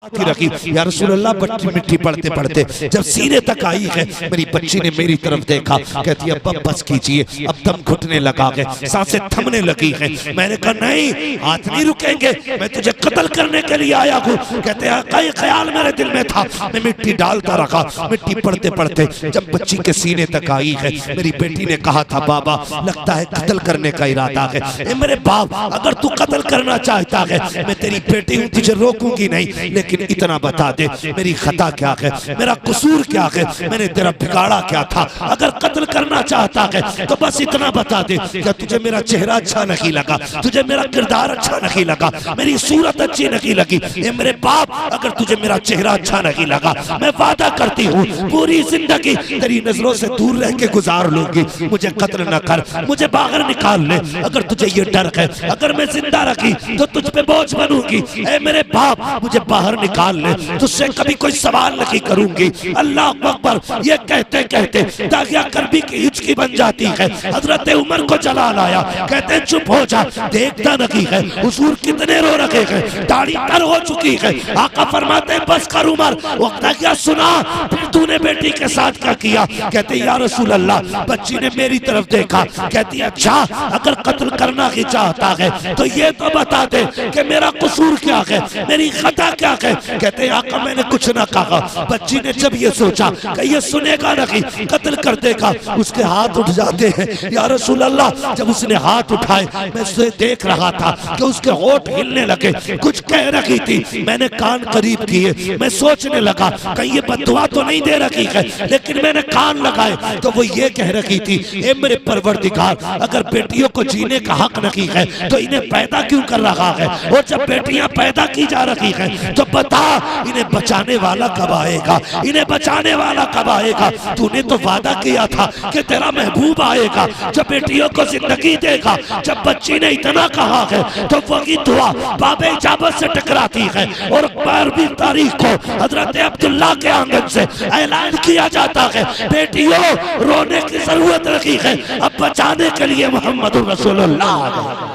रखी या रसूल अल्लाह। बच्ची मिट्टी पड़ते पड़ते जब सीने तक आई है, मेरी बच्ची ने मेरी तरफ देखा, कहती है अब्बा बस कीजिए, अब दम घुटने लगा है, सांसें थमने लगी हैं। मैंने कहा नहीं, हाथ नहीं रुकेंगे, मैं तुझे कत्ल करने के लिए आया हूँ। कहते हैं कई ख्याल मेरे दिल में था, मैं मिट्टी डालता रखा। मिट्टी पड़ते पड़ते जब बच्ची के सीने तक आई है, मेरी बेटी ने कहा था बाबा लगता है कत्ल करने का इरादा है। मेरे बाप अगर तू कत्ल करना चाहता है, मैं तेरी बेटी हूँ, तुझे रोकूंगी नहीं, लेकिन इतना बता दे मेरी खता क्या है, मेरा कसूर क्या है, मैंने तेरा बिगाड़ा क्या था। अगर कत्ल करना चाहता है तो बस इतना बता दे, क्या तुझे मेरा चेहरा अच्छा नहीं लगा, तुझे मेरा किरदार अच्छा नहीं लगा, मेरी सूरत अच्छी नहीं लगी। ये मेरे बाप अगर तुझे मेरा चेहरा अच्छा नहीं लगा, मैं वादा करती हूँ पूरी जिंदगी तेरी नजरों से दूर रह के गुजार लूंगी, मुझे कत्ल न कर, मुझे बाहर निकाल ले। अगर तुझे ये डर है अगर मैं जिंदा रखी तो तुझ पे बोझ बनूंगी, ऐ मेरे बाप मुझे बाहर निकाल ले, तुझसे कभी कोई सवाल नहीं करूंगी। अल्लाह अकबर। ये कहते कहते दागिया कर्बी की हिचकी बन जाती है। हजरत उमर को जलाल आया, कहते चुप हो जा, देखता नहीं है हुजूर कितने रो रखे हैं, दाढ़ी तर हो चुकी है। आका फरमाते बस कर उमर, वो दागिया सुना फिर तूने बेटी के साथ क्या किया। कहते या रसूल अल्लाह, बच्ची ने मेरी तरफ देखा, कहती अच्छा अगर कत्ल करना ही चाहता है तो ये तो बता दे कि मेरा कसूर क्या है, मेरी खता क्या है। कहते आका मैंने कुछ ना कहा। बच्ची ने जब ये सोचा कि ये सुनेगा नहीं, कत्ल कर देगा, उसके हाथ उठ जाते हैं। या रसूल अल्लाह, जब उसने हाथ उठाए मैं उसे देख रहा था कि उसके होठ हिलने लगे, कुछ कह रही थी। मैंने कान करीब किए, मैं सोचने लगा कहीं ये बददुआ तो नहीं दे रही है, लेकिन मैंने कान लगाए तो वो ये कह रही थी ए मेरे परवरदिगार, अगर बेटियों को जीने का हक नहीं है तो इन्हें पैदा क्यों कर रहा है, और जब बेटियां पैदा की जा रही है तो बता इन्हें बचाने वाला कब आएगा, इन्हें बचाने वाला कब आएगा। तूने तो वादा किया था कि तेरा महबूब आएगा जो बेटियों को जिंदगी देगा। जब बच्ची ने इतना कहा है तो वही दुआ बाबे इजाबत से टकराती है, और 12वीं तारीख को हजरत अब्दुल्ला के आंगन से ऐलान किया जाता है बेटियों रोने की जरूरत नहीं है, अब बचाने के लिए मोहम्मद रसूलुल्लाह।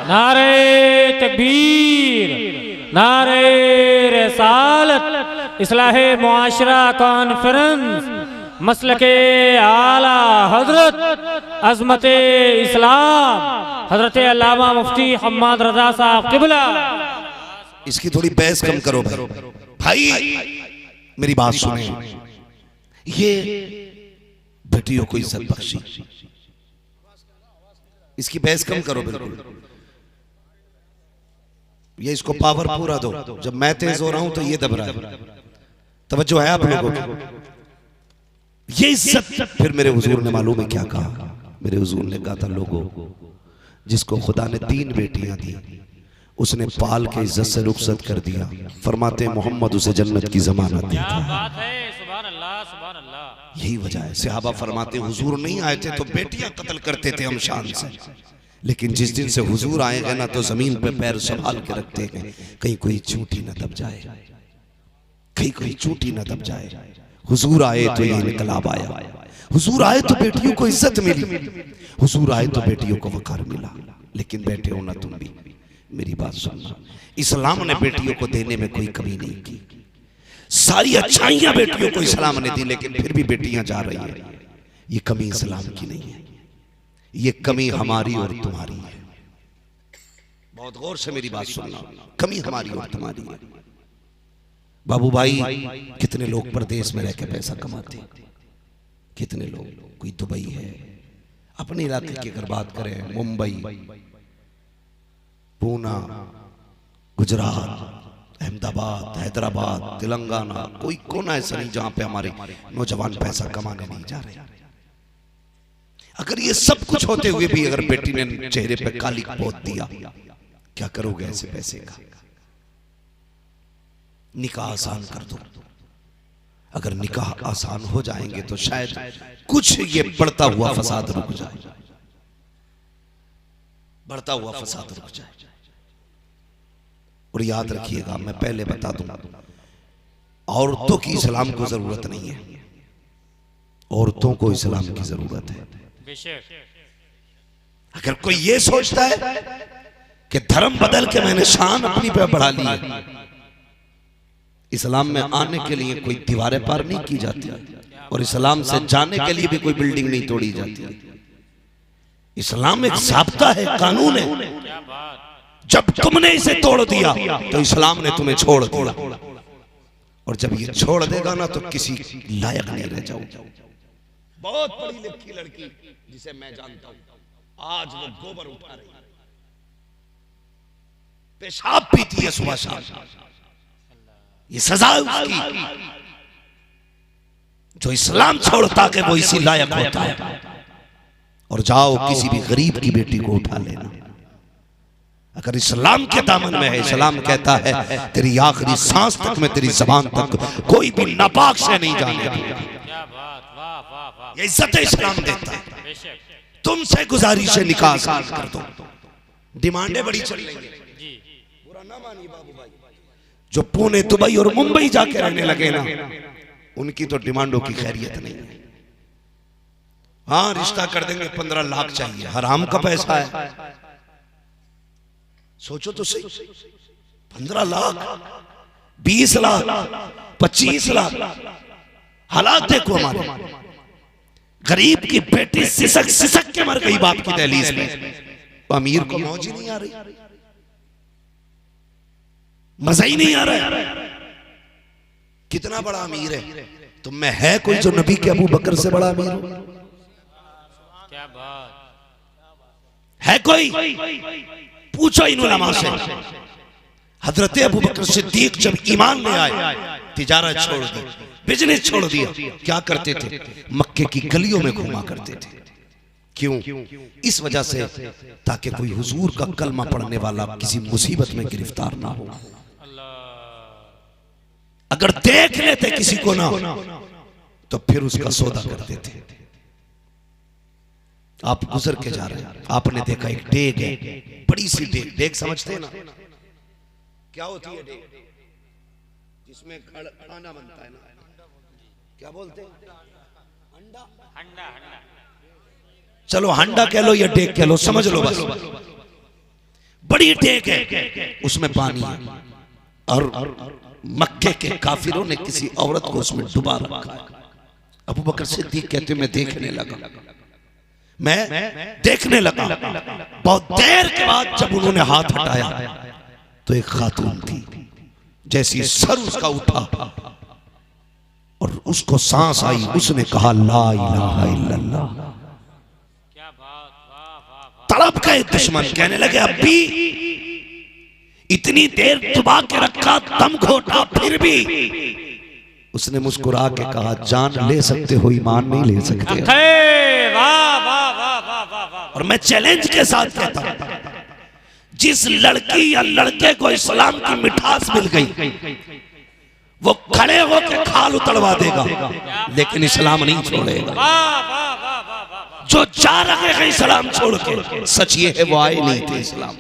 नारे तकबीर, नारे रिसालत, इस्लाहे मुआशरा कॉन्फ्रेंस, मसलके आला हजरत अजमत इस्लाम हजरत अल्लामा मुफ्ती हम्माद रजा साहब किबला। इसकी थोड़ी बहस कम करो भाई, मेरी बात सुने। ये बेटियों को इज्जत बख्शी, इसकी बहस कम करो बिल्कुल। ये इसको पावर पूरा दो, जब मैं तेज हो रहा हूं तो ये दब रहा है। तवज्जो है आप लोगों को। ये इज्जत फिर मेरे हुजूर ने मालूम है क्या कहा, मेरे हुजूर ने कहा था लोगों जिसको खुदा ने 3 बेटियां दी उसने पाल के इज्जत से रुखसत कर दिया, फरमाते मोहम्मद उसे जन्नत की जमानत देता है। यही वजह है सहाबा फरमाते हुजूर नहीं आए थे तो बेटियां कत्ल करते थे हम शान से, लेकिन जिस दिन से हुजूर आएगा ना तो जमीन पे पैर संभाल के रखते हैं, कहीं कोई चूंटी न दब जाए, कहीं कोई चूंटी न दब जाए। हुजूर आए तो ये इनकलाब आया, हुजूर आए तो बेटियों को इज्जत मिली, हुजूर आए तो बेटियों को वकार मिला। लेकिन बैठे हो ना तुम भी, मेरी बात सुनना, इस्लाम ने बेटियों को देने में कोई कमी नहीं की, सारी अच्छाइयां बेटियों को इस्लाम ने दी, लेकिन फिर भी बेटियां जा रही है। ये कमी इस्लाम की नहीं है, ये कमी हमारी और तुम्हारी है। बहुत गौर से मेरी बात सुनना, कमी हमारी और तुम्हारी है। बाबू भाई कितने लोग परदेश में रह के पैसा कमाते, कितने लोग, कोई दुबई है, अपने इलाके की अगर बात करें मुंबई, पूना, गुजरात, अहमदाबाद, हैदराबाद, तेलंगाना, कोई कोना ऐसा नहीं जहां पे हमारे नौजवान पैसा कमाने नहीं जा रहे। अगर ये सब कुछ होते हुए भी अगर बेटी ने चेहरे पे काली पोत दिया, क्या करोगे ऐसे पैसे का? निकाह आसान कर दो, अगर निकाह आसान हो जाएंगे तो शायद कुछ ये बढ़ता हुआ फसाद रुक जाए, बढ़ता हुआ फसाद रुक जाए। और याद रखिएगा, मैं पहले बता दूं, औरतों की इस्लाम को जरूरत नहीं है, औरतों को इस्लाम की जरूरत है। अगर कोई ये सोचता है कि धर्म बदल के मैंने शान अपनी पे बढ़ा ली है, इस्लाम में आने के लिए कोई दीवारें पार नहीं की जाती और इस्लाम से जाने के लिए भी कोई बिल्डिंग नहीं तोड़ी जाती। इस्लाम एक ज़ाब्ता है, कानून है। जब तुमने इसे तोड़ दिया तो इस्लाम ने तुम्हें छोड़ दिया, और जब ये छोड़ देगा ना तो किसी लायक नहीं रह जाओगे। बहुत पढ़ी लिखी लड़की जिसे मैं जानता हूं, आज वो गोबर उठा रही है, पेशाब पीती है सुबह शाम। ये सजा है उसकी। जो इस्लाम छोड़ता है वो इसी लायक होता है। और जाओ किसी भी गरीब की बेटी को उठा लेना, अगर इस्लाम के दामन में है। इस्लाम कहता है तेरी आखिरी सांस तक में, तेरी जबान तक कोई भी नापाक से नहीं जाने दूंगा। ये इज्जत इस्लाम देता है। तुमसे गुजारिश है निकाह कर दो। डिमांडें बड़ी चल रही है, बुरा ना मानिए बाबू भाई। जो पुणे, दुबई और मुंबई जाके रहने लगे ना, उनकी तो डिमांडों की खैरियत नहीं है। हाँ, रिश्ता कर देंगे, 15 लाख चाहिए, हराम का पैसा है। सोचो तो सही, 15 लाख, 20 लाख, 25 लाख। हालात देखो हमारे। गरीब की बेटी सिसक सिसक के मर गई बाप की दहलीज में, तो अमीर को मौज ही नहीं आ रही, मजा ही नहीं आ रहा है। कितना बड़ा अमीर है तुम में? है कोई जो नबी के अबू बकर से बड़ा अमीर हो? क्या बात है कोई? पूछो इन उलमा से। हजरत अबू बकर सिद्दीक जब ईमान ले आए, तिजारत छोड़ दी, बिजनेस छोड़ दिया। क्या करते थे? मक्के की गलियों में घूमा करते थे। क्यों? इस वजह से ताकि कोई हुजूर का कलमा पढ़ने वाला किसी मुसीबत में गिरफ्तार ना हो। अगर देख लेते किसी को ना तो फिर उसका सौदा करते थे। आप गुजर के जा रहे हैं, आपने देखा एक डेग है, बड़ी सी डेग। डेग समझते हैं ना क्या होती है? डेग जिसमें खाना बनता है ना, क्या बोलते हैं? अंडा। हंडा हंडा। चलो हंडा कह लो या डेग कह लो, समझ लो बस। बड़ी डेग है, उसमें पानी है, और मक्के के काफिरों ने किसी औरत को उसमें डुबा रखा है। अबू बकर सिद्दीक कहते मैं देखने लगा, मैं देखने लगा। बहुत देर के बाद जब उन्होंने हाथ हटाया तो एक खातून थी, जैसी सर उसका उठा और उसको सांस आई, उसने कहा ला इलाहा इल्लल्लाह। क्या बात, वाह वाह वाह। तड़प गए दुश्मन, कहने लगे अभी इतनी देर दबा के रखा, दम घोटा, फिर भी उसने मुस्कुरा के कहा जान ले सकते हो, ईमान नहीं ले सकते। वाह वाह वाह वाह वाह। और मैं चैलेंज के साथ कहता हूं, जिस लड़की या लड़के को इस्लाम की मिठास मिल गई, वो खड़े होकर खाल उतरवा देगा, लेकिन इस्लाम नहीं छोड़ेगा। जो जा रहे हैं इस्लाम छोड़ के, सच ये है वो आए नहीं थे इस्लाम,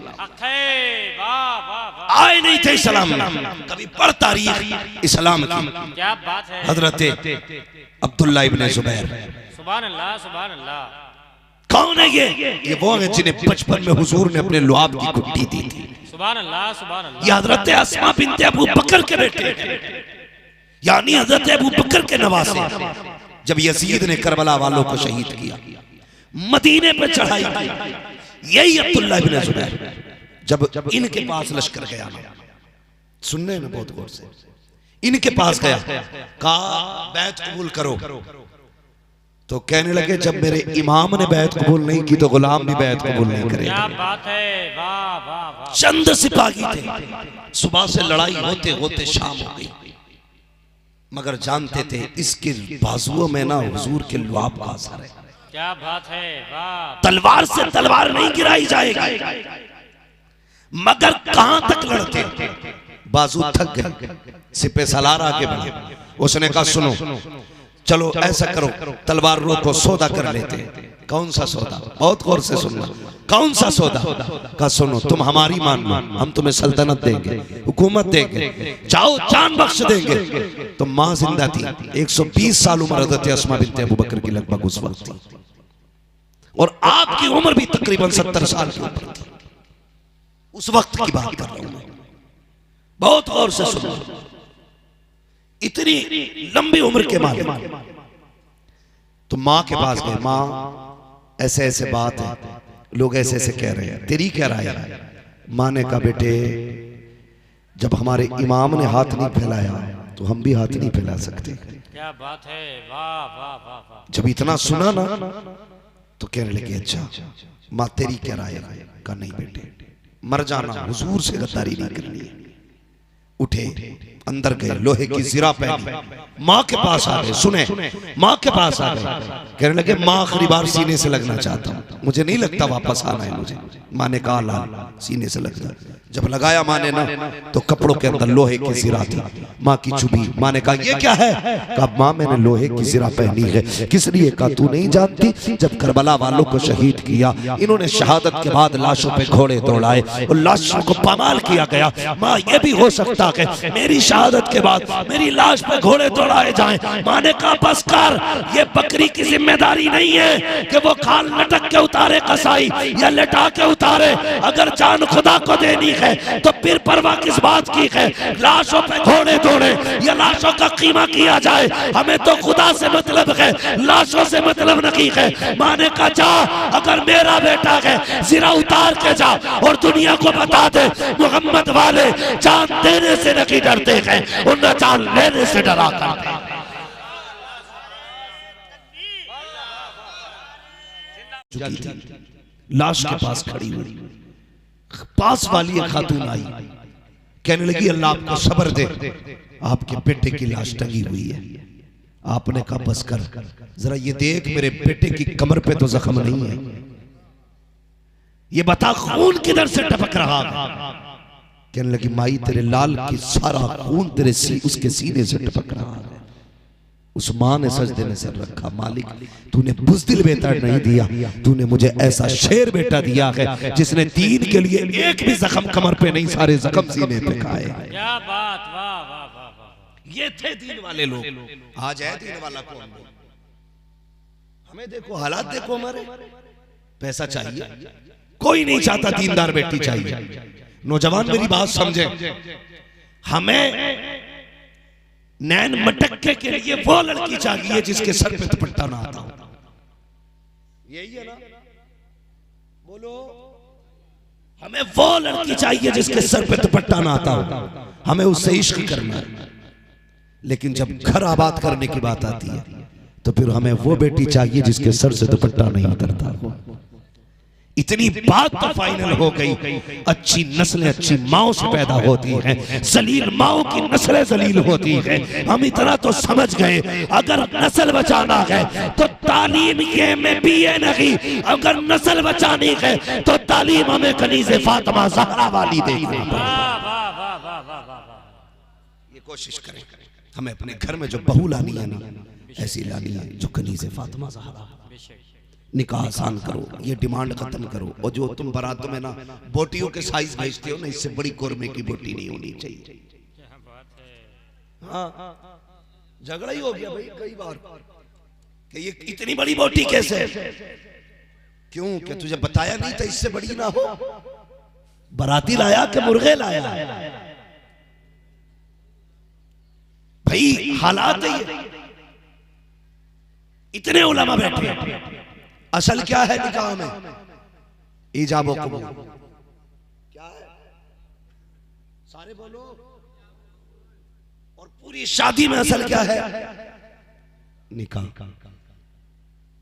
आए नहीं थे इस्लाम में। कभी पढ़ तारीख इस्लाम की। क्या बात है। हजरत अब्दुल्ला इब्ने जुबैर, सुभान अल्लाह सुभान अल्लाह। कौन है ये वो है जिन्हें बचपन में हुजूर ने अपने लुआब की गुट्टी दी थी। सुभान अल्लाह सुभान अल्लाह। ये हजरत अस्मा बिन्ते अबू बकर के बेटे, यानी हजरत अबू बकर के नवासे। जब यजीद ने करबला वालों को शहीद किया, मदीने पे चढ़ाई की, यही अब्दुल्ला इब्ने जुबैर जब इनके पास लश्कर गया, सुनने में बहुत गौर से, इनके पास गया, कहा बैत कबूल करो। तो कहने लगे जब मेरे इमाम ने बैत कबूल नहीं की तो गुलाम भी बैत कबूल नहीं करेगा। क्या बात है, वाह वाह वाह। चंद सिपाही थे, सुबह से लड़ाई होते होते शाम हो गई, मगर जानते थे इसके बाजुओं में ना हुजूर के लुआब का असर है। क्या बात है, वाह। तलवार से तलवार नहीं गिराई जाएगी, मगर कहां तक लड़ते, बाजू थक गए, सिपे सलार आके बढ़े। उसने कहा सुनो, चलो ऐसा करो, तलवार रोको, सौदा कर लेते। कौन सा सौदा? बहुत गौर से सुनना, कौन सा सौदा? कहा सुनो, तुम हमारी मान लो, हम तुम्हें सल्तनत देंगे, हुकूमत देंगे, जाओ जान बख्श देंगे। तो माँ जिंदा थी, 120 साल उम्र हज़रत अस्मा बिन्ते अबू बकर की लगभग उस वक्त थी, और आपकी उम्र भी तकरीबन 70 साल की उम्र थी। उस वक्त की बात कर रहा हूं मैं, बहुत गौर से सुनो। इतनी लंबी उम्र के मालिक। तो माँ के पास गए, माँ ऐसे ऐसे बात है, लोग ऐसे ऐसे कह रहे हैं, तेरी क्या राय है? माँ ने कहा बेटे जब हमारे इमाम ने हाथ नहीं फैलाया तो हम भी हाथ नहीं फैला सकते। क्या बात है, वाह वाह वाह वाह। जब इतना सुना ना तो कहने लगे अच्छा माँ तेरी क्या राय है? कहा नहीं बेटे मर जाना, हुजूर से गद्दारी नहीं करनी है। उठे अंदर गए, लोहे की जिरा पहनी, माँ के पास आ गए। सुने, माँ के पास आ गए, कहने लगे माँ आखिरी बार सीने से लगना चाहता हूँ, मुझे नहीं लगता वापस आना है मुझे। माँ ने कहा ला सीने से लग जा। जब लगाया माँ ने ना तो कपड़ों के अंदर लोहे की जिरा थी। माँ की चुभी, माँ ने कहा ये क्या है? कहा माँ मैंने लोहे की जिरा पहनी है। किस लिए? कहा तू नहीं जानती जब करबला वालों को शहीद किया इन्होंने शहादत के बाद लाशों पे घोड़े दौड़ाए और लाशों को पामाल किया गया। माँ ये भी हो सकता है मेरी शहादत के बाद मेरी लाश पे घोड़े दौड़ाए जाएं। माँ ने कहा बस कर, ये बकरी की जिम्मेदारी नहीं है कि वो खाल लटक के उतारे कसाई या लटा के उतारे। अगर जान खुदा को देनी है तो फिर परवाह किस बात की है? लाशों पे घोड़े दौड़े या लाशों का कीमा किया जाए, हमें तो खुदा से मतलब है, लाशों से मतलब नहीं है। माँ ने कहा जा, अगर मेरा बेटा है जिरा उतार के जा और दुनिया को बता दे मोहम्मद वाले जान देने से नहीं डरते हैं, उन्हें जान लेने से डरा करते हैं। लाश के पास खड़ी हुई, पास वाली एक खातून आई, कहने लगी अल्लाह आपको सब्र दे, आपके बेटे की लाश टंगी हुई है। आपने कहा बस कर, जरा ये देख मेरे बेटे की कमर पे तो जख्म नहीं है, ये बता खून किधर से टपक रहा है? कहने लगी माई तेरे लाल की सारा खून तेरे उसके सीने से टपक रहा है। उस माँ ने सजदे में सर रखा, मालिक तूने बुज़दिल बेटा नहीं दिया, तूने मुझे ऐसा शेर बेटा दिया है जिसने दीन के लिए एक भी जख्म कमर पे नहीं, सारे जख्म सीने पे खाए। क्या बात, वाह वाह वाह वाह। ये थे दीन वाले लोग। आज है दीन वाला कौन? हमें देखो, हालात देखो हमारे। पैसा चाहिए, कोई नहीं चाहता दीनदार बेटी चाहिए। नौजवान मेरी बात समझे, हमें नैन मटक्के के लिए वो लड़की चाहिए जिसके सर पे दुपट्टा ना आता हो। यही है ना? बोलो, हमें वो लड़की चाहिए जिसके सर पे दुपट्टा ना आता हो। हमें उससे इश्क करना है। लेकिन जब घर आबाद करने की बात आती है तो फिर हमें वो बेटी चाहिए जिसके सर से दुपट्टा नहीं उतरता हो। इतनी बात तो फाइनल हो गई, अच्छी नस्लें अच्छी माओ से पैदा होती हैं, जलील माओ की नस्लें जलील होती हैं। हम इतना तो समझ गए, अगर नस्ल बचाना है तो तालीम ये में बीए नहीं, अगर नस्ल बचानी है तो तालीम हमें कनीज़े फातिमा ज़हरा वाली देगी। ये कोशिश करें, हमें अपने घर में जो बहू लानी है ना, ऐसी लानी है जो कनीज़े फातिमा ज़हरा। निकाह आसान करो, ये डिमांड खत्म करो। और जो तुम बारातों में ना बोटियों के साइज भेजते हो ना, इससे बड़ी कोरमे की बोटी नहीं होनी चाहिए। हाँ, झगड़ा ही हो गया भाई कई बार कि ये इतनी बड़ी बोटी कैसे? क्यों? कि तुझे बताया नहीं था इससे बड़ी ना हो। बाराती लाया कि मुर्गे लाया? भाई हालात है। इतने उलमा बैठे, असल क्या है निकाह में? ईजाब व कबूल। क्या है? सारे बोलो। और पूरी शादी में असल क्या है? निकाह।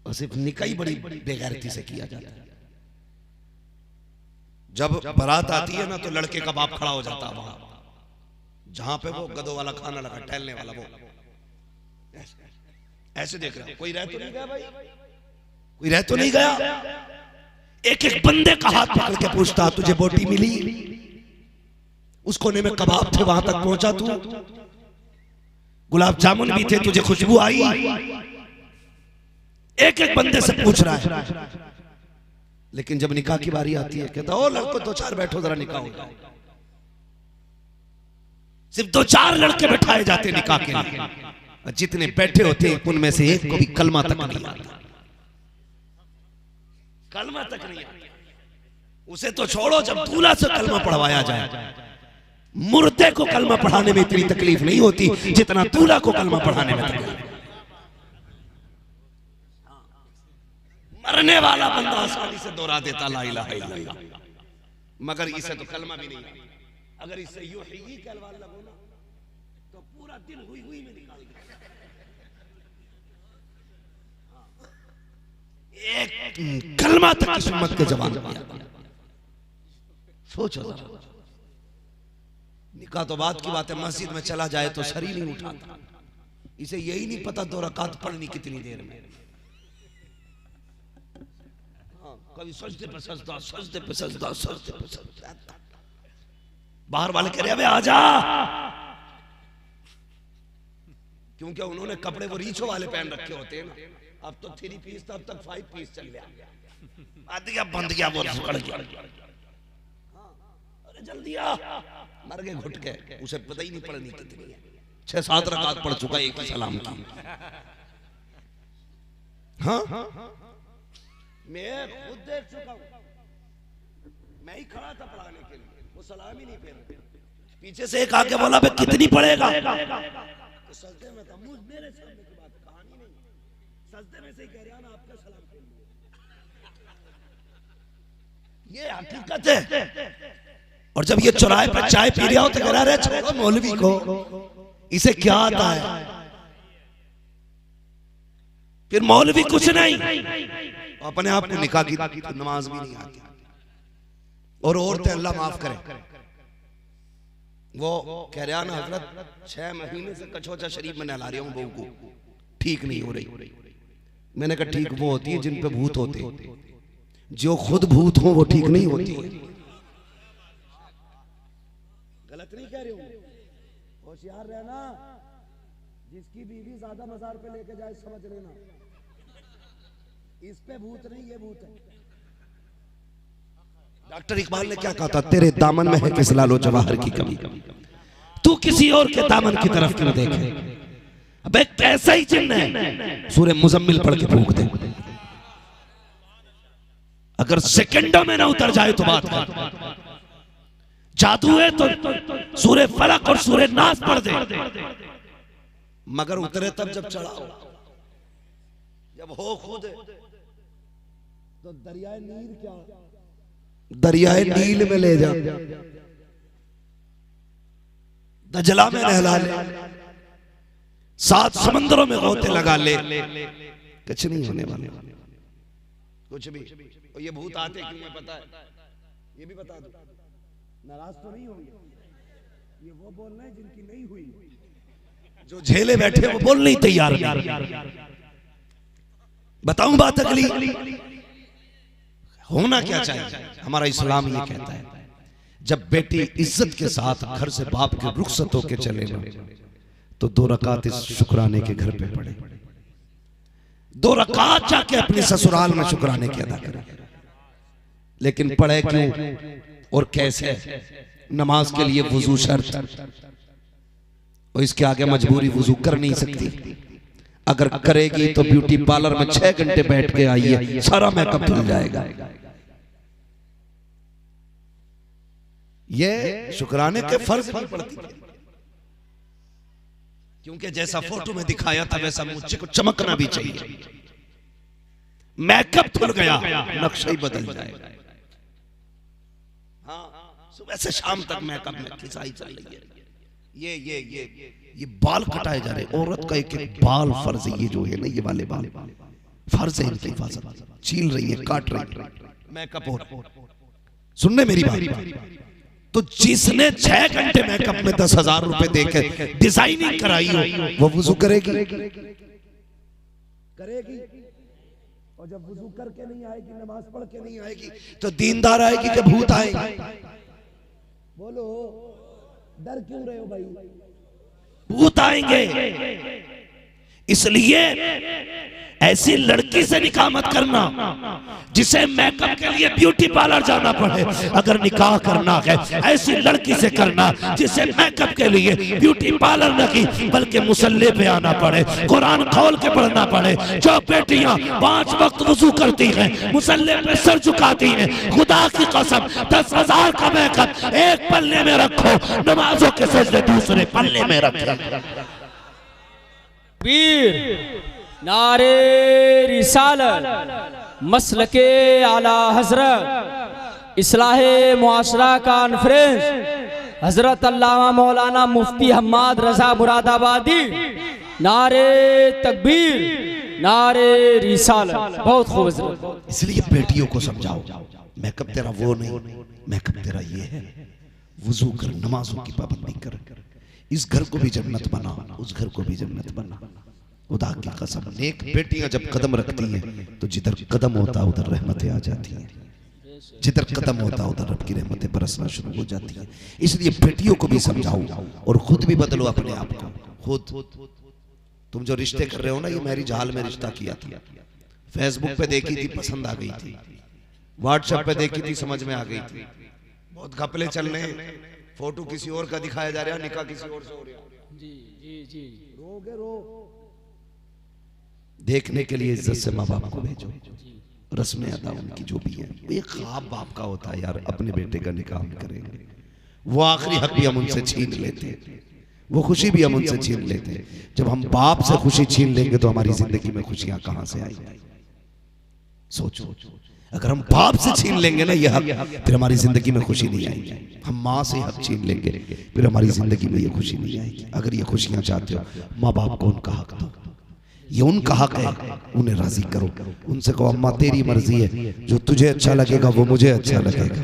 और सिर्फ निकाह ही बड़ी बेगैरती से किया जाता है। जब बारात आती है ना तो लड़के का बाप खड़ा हो जाता है वहां, जहां पे वो गधों वाला खाना लगा, टहलने वाला, वो ऐसे देख रहा, कोई रह तो नहीं गया भाई, कोई रह तो नहीं गया। एक एक बंदे का हाथ पकड़ के पूछता तुझे बोटी मिली? उस कोने में कबाब थे, वहां तक पहुंचा तू? गुलाब जामुन भी थे, तुझे खुशबू आई? एक एक बंदे से पूछ रहा है। लेकिन जब निकाह की बारी आती है कहता ओ लड़को दो चार बैठो जरा निकाह होगा। सिर्फ दो चार लड़के बैठाए जाते निकाह के लिए, जितने बैठे होते उनमें से एक को भी कलमा तक नहीं आता। कलमा तक नहीं आता। उसे तो छोड़ो, जब दूल्हा से कलमा पढ़वाया जाए मुर्दे को कलमा पढ़ाने में इतनी तकलीफ नहीं होती जितना दूल्हा को कलमा पढ़ाने में तकलीफ। मरने वाला बंदा आसानी से दोहरा देता ला इलाहा इल्लल्लाह, मगर इसे तो कलमा भी नहीं। अगर इसे यूं ही कहलवा लगो ना तो पूरा दिन हुई हुई में निकाल दे। एक कलमा तक इस उम्मत के जवान में सोचो जरा। निकाह तो बात की बात है, मस्जिद में चला जाए तो सर ही नहीं उठाता। इसे यही नहीं पता 2 रकात पढ़नी कितनी देर में। हाँ, कभी सजदे पे सजदा, सजदे पे सजदा, सजदे पे सजदा। बाहर वाले कह रहे अबे आजा, क्योंकि उन्होंने कपड़े वो रीछो वाले पहन रखे होते हैं ना। अब तो 3 पीस था, अब तक 5 पीस चल गया। आदि गया बंद गया, वो सुकड़ गया। अरे जल्दी आ, मर गए घुट के। उसे पता ही नहीं पढ़नी कितनी है। 6-7 रकात पढ़ चुका एक ही सलाम की। हाँ, मैं खुद देख चुका हूं। मैं ही खड़ा था पढ़ाने के लिए, वो सलाम ही नहीं फेर। पीछे से एक आके बोला बे कितनी पढ़ेगा? तो सजदे में था, मुझ मेरे सामने की बात, कहानी नहीं। सजदे में से ही कह रहा ना आपका सलाम फेर लिया। ये हकीकत है। और जब ये चौराहे पर चाय पी रहा हो तो कह रहा है छोड़ो मौलवी को, इसे क्या आता है। फिर मौलवी कुछ नहीं, अपने आप को निकाह की नमाज भी नहीं आती। और औरतें अल्लाह माफ करे, वो कह रहा ना हजरत 6 महीने से कछोचा शरीफ में नहला रही हूं बहू को, ठीक नहीं हो रही। मैंने कहा ठीक वो होती है जिन पे भूत होते, जो खुद भूत हो वो ठीक नहीं होती। गलत नहीं कह रही हूं, होशियार रहना। जिसकी बीवी ज्यादा मजार पे लेके जाए समझ लेना इस पे भूत नहीं, ये भूत है। डॉक्टर इकबाल ने क्या कहा था, तेरे दामन में है किस लालो जवाहर की कमी, तू किसी और के दामन की तरफ क्यों देखे। अबे कैसा ही चिन्ह है, सूरह मुजम्मिल पढ़ के फूंक दे। अगर सेकंडों में ना उतर जाए तो बात कर। जादू है तो सूरह फलक और सूरह नास पढ़ दे, मगर उतरे तब जब चढ़ाओ। जब हो खुद तो दरियाए नील क्या, दरियाए नील में ले जा, दजला में नहला ले, 7 समंदरों में गोते लगा ले, कुछ नहीं होने वाला कुछ भी। और ये भूत आते क्यों मैं पता है, ये भी बता दो। नाराज तो नहीं होंगे, ये वो बोल रहे हैं जिनकी नहीं हुई, जो झेले बैठे वो बोल नहीं तैयार। बताऊं बात अगली, होना क्या चाहिए। हमारा इस्लाम ये कहता है जब बेटी इज्जत के साथ घर से बाप के रुखसत होके चले ना तो 2 रकात इस शुक्राने के घर पे पढ़े। 2 रकात जाके अपने ससुराल में शुक्राने के अदा करें। लेकिन पढ़े क्यों और कैसे। नमाज के लिए वुजू शर्त, और इसके आगे मजबूरी वुजू कर नहीं सकती। अगर करेगी तो ब्यूटी पार्लर में 6 घंटे बैठ के आइए, सारा मेकअप धुल जाएगा। ये शुक्राने के फर्ज नहीं पड़ती, क्योंकि जैसा फोटो में दिखाया था वैसा मुझे को चमकना भी चाहिए। मेकअप धुल गया, नक्शा ही बदल जाएगा। हाँ, सुबह से शाम तक मेकअप में खिंचाई चल रही है। ये बाल कटाए जा रहे। औरत का एक एक बाल फर्ज है, ये जो है ना ये वाले बाल फर्ज है इनकी हिफाजत। छील रही है, काट रही है, मेकअप हो रहा है। सुनने मेरी बात, तो जिसने 6 घंटे मेकअप में 10,000 रुपए देके डिजाइनिंग कराई हो वो वुजू करेगी। और जब वुजू करके नहीं आएगी, नमाज पढ़ के नहीं आएगी, तो दीनदार आएगी कि भूत आएगी। बोलो डर क्यों रहे हो भाई, भूत आएंगे। इसलिए ऐसी लड़की से निकाह मत करना जिसे मेकअप के लिए ब्यूटी पार्लर जाना पड़े। अगर निकाह करना है ऐसी लड़की से करना जिसे मेकअप के लिए ब्यूटी पार्लर न की बल्कि मुसल्ले पे आना पड़े, कुरान खोल के पढ़ना पड़े। जो बेटियां 5 वक्त वुजू करती हैं, मुसल्ले पे सर झुकाती हैं, खुदा की कसम 10,000 का मेकअप एक पल्ले में रखो, नमाजों के सजदे दूसरे पल्ले में रखो। पीर नारे रिसालत मसलके आला हजरत इस्लाहे मुआशरा कॉन्फ्रेंस हजरत अल्लामा मौलाना मुफ्ती हम्माद रजा मुरादाबादी, नारे तकबीर नारे रिसालत। बहुत खूब हजरत। इसलिए बेटियों को समझाओ, मेकअप तेरा वो नहीं, मेकअप तेरा ये है। वुजू कर, नमाजों की पाबंदी कर, इस घर को भी जन्नत बना, उस घर को भी जन्नत बना। खुदा की कसम, नेक बेटियां जब कदम रखती हैं तो जिधर कदम होता उधर रहमतें आ जाती हैं, जिधर कदम होता उधर रब की रहमतें बरसना शुरू हो जाती हैं। इसलिए बेटियों को भी समझाओ और खुद भी बदलो अपने आप को। खुद तुम जो रिश्ते कर रहे हो ना, ये मैरिज हाल में रिश्ता किया था, फेसबुक पे देखी थी, पसंद आ गई थी, व्हाट्सएप पे देखी थी, समझ में आ गई थी, बहुत घपले चल रहे हैं, फोटो किसी और का दिखाया जा रहा है, निकाह किसी और से हो रहा। जी जी जी, रोगे रो। देखने के लिए इज्जत से माँ बाप को भेजो, रस्में अदा उनकी जो भी है। एक ख्वाब बाप का होता है यार, अपने बेटे का निकाह हम करेंगे, वो आखिरी हक भी हम उनसे छीन लेते हैं, वो खुशी भी हम उनसे छीन लेते हैं। जब हम बाप से खुशी छीन लेंगे तो हमारी जिंदगी में खुशियां कहां से आएंगी? सोचो, अगर हम बाप से छीन लेंगे ना ये हक, फिर हमारी जिंदगी में खुशी नहीं आएगी। हम माँ से हक छीन लेंगे, फिर हमारी जिंदगी में ये खुशी नहीं आएगी। अगर ये खुशियां चाहते हो, माँ बाप को उनका हक दो, ये उनका हक है, उन्हें राजी करो। उनसे कहो अम्मा तेरी मर्जी है, जो तुझे अच्छा लगेगा वो मुझे अच्छा लगेगा।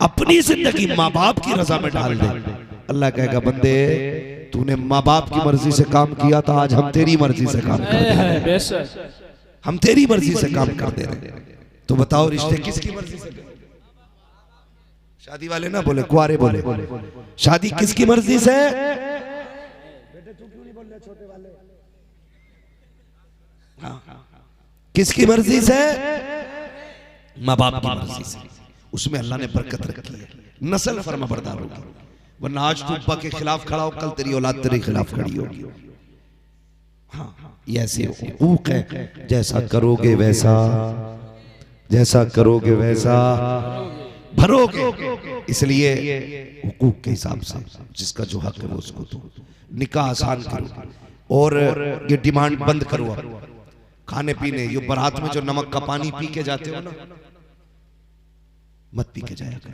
अपनी जिंदगी माँ बाप की रजा में डाल दे। अल्लाह कहेगा बंदे तूने माँ बाप की मर्जी से काम किया था, आज हम तेरी मर्जी से काम कर रहे हैं, हम तेरी मर्जी से काम कर दे रहे हैं। तो बताओ रिश्ते किसकी मर्जी से? शादी वाले ना बोले, कुआरे बोले, शादी किसकी मर्जी से? बेटे तू क्यों नहीं बोल रहे छोटे वाले? किसकी मर्जी से? माँ बाप की मर्जी से। उसमें अल्लाह ने बरकत रखी है, नस्ल फर्माबरदार होगी। वरना आज तू अब्बा के खिलाफ खड़ा हो, कल तेरी औलाद तेरे खिलाफ खड़ी होगी। हाँ, ये ऐसे हुकूक है, जैसा करोगे वैसा, जैसा करोगे वैसा भरोगे। इसलिए हुकूक के हिसाब से जिसका जो हक है वो उसको दो। निकाह आसान करो और ये डिमांड बंद करो। अब खाने पीने, ये बारात में जो नमक का पानी पी के जाते हो ना, मत पी के जाया करो,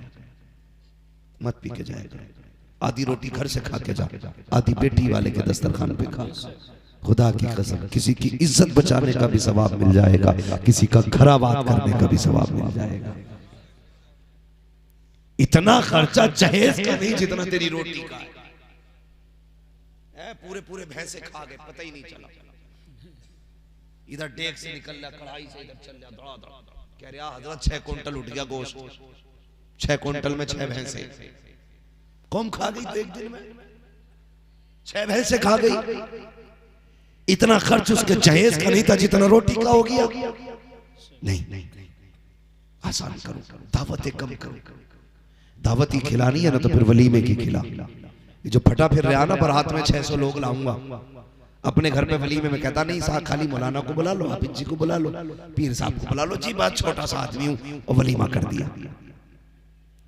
मत पी के जाया करो। आधी रोटी घर से खा के जा, आधी बेटी वाले के दस्तरखान पे खा। खुदा की कसम, किसी की इज्जत बचाने का भी सवाब मिल जाएगा, किसी का खराबात करने का भी सवाब मिल जाएगा। इतना खर्चा जहेज का नहीं जितना तेरी रोटी का है। पूरे पूरे भैंसे खा गए, पता ही नहीं चला। इधर डेक से निकल रहा, कढ़ाई से इधर चल रहा, दौड़ा दौड़ा कह रहा हजरत 6 क्विंटल उठ गया गोश्त, 6 क्विंटल में 6 भैंसे। कौन खा गई तो एक दिन में 6 भैंसे खा गई। इतना खर्च उसके जहेज का नहीं था जितना रोटी का हो गया। नहीं, आसान करो, दावतें कम करो। दावत ही खिलानी है ना तो फिर वलीमे की खिला। ये जो फटा फिर रहा ना बारात में 600 लोग लाऊंगा, अपने घर पे वलीमे में कहता नहीं साहब, खाली मौलाना को बुला लो, हाफिज जी को बुला लो, पीर साहब को बुला लो, जी बात छोटा सा आदमी हूं, और वलीमा कर दिया।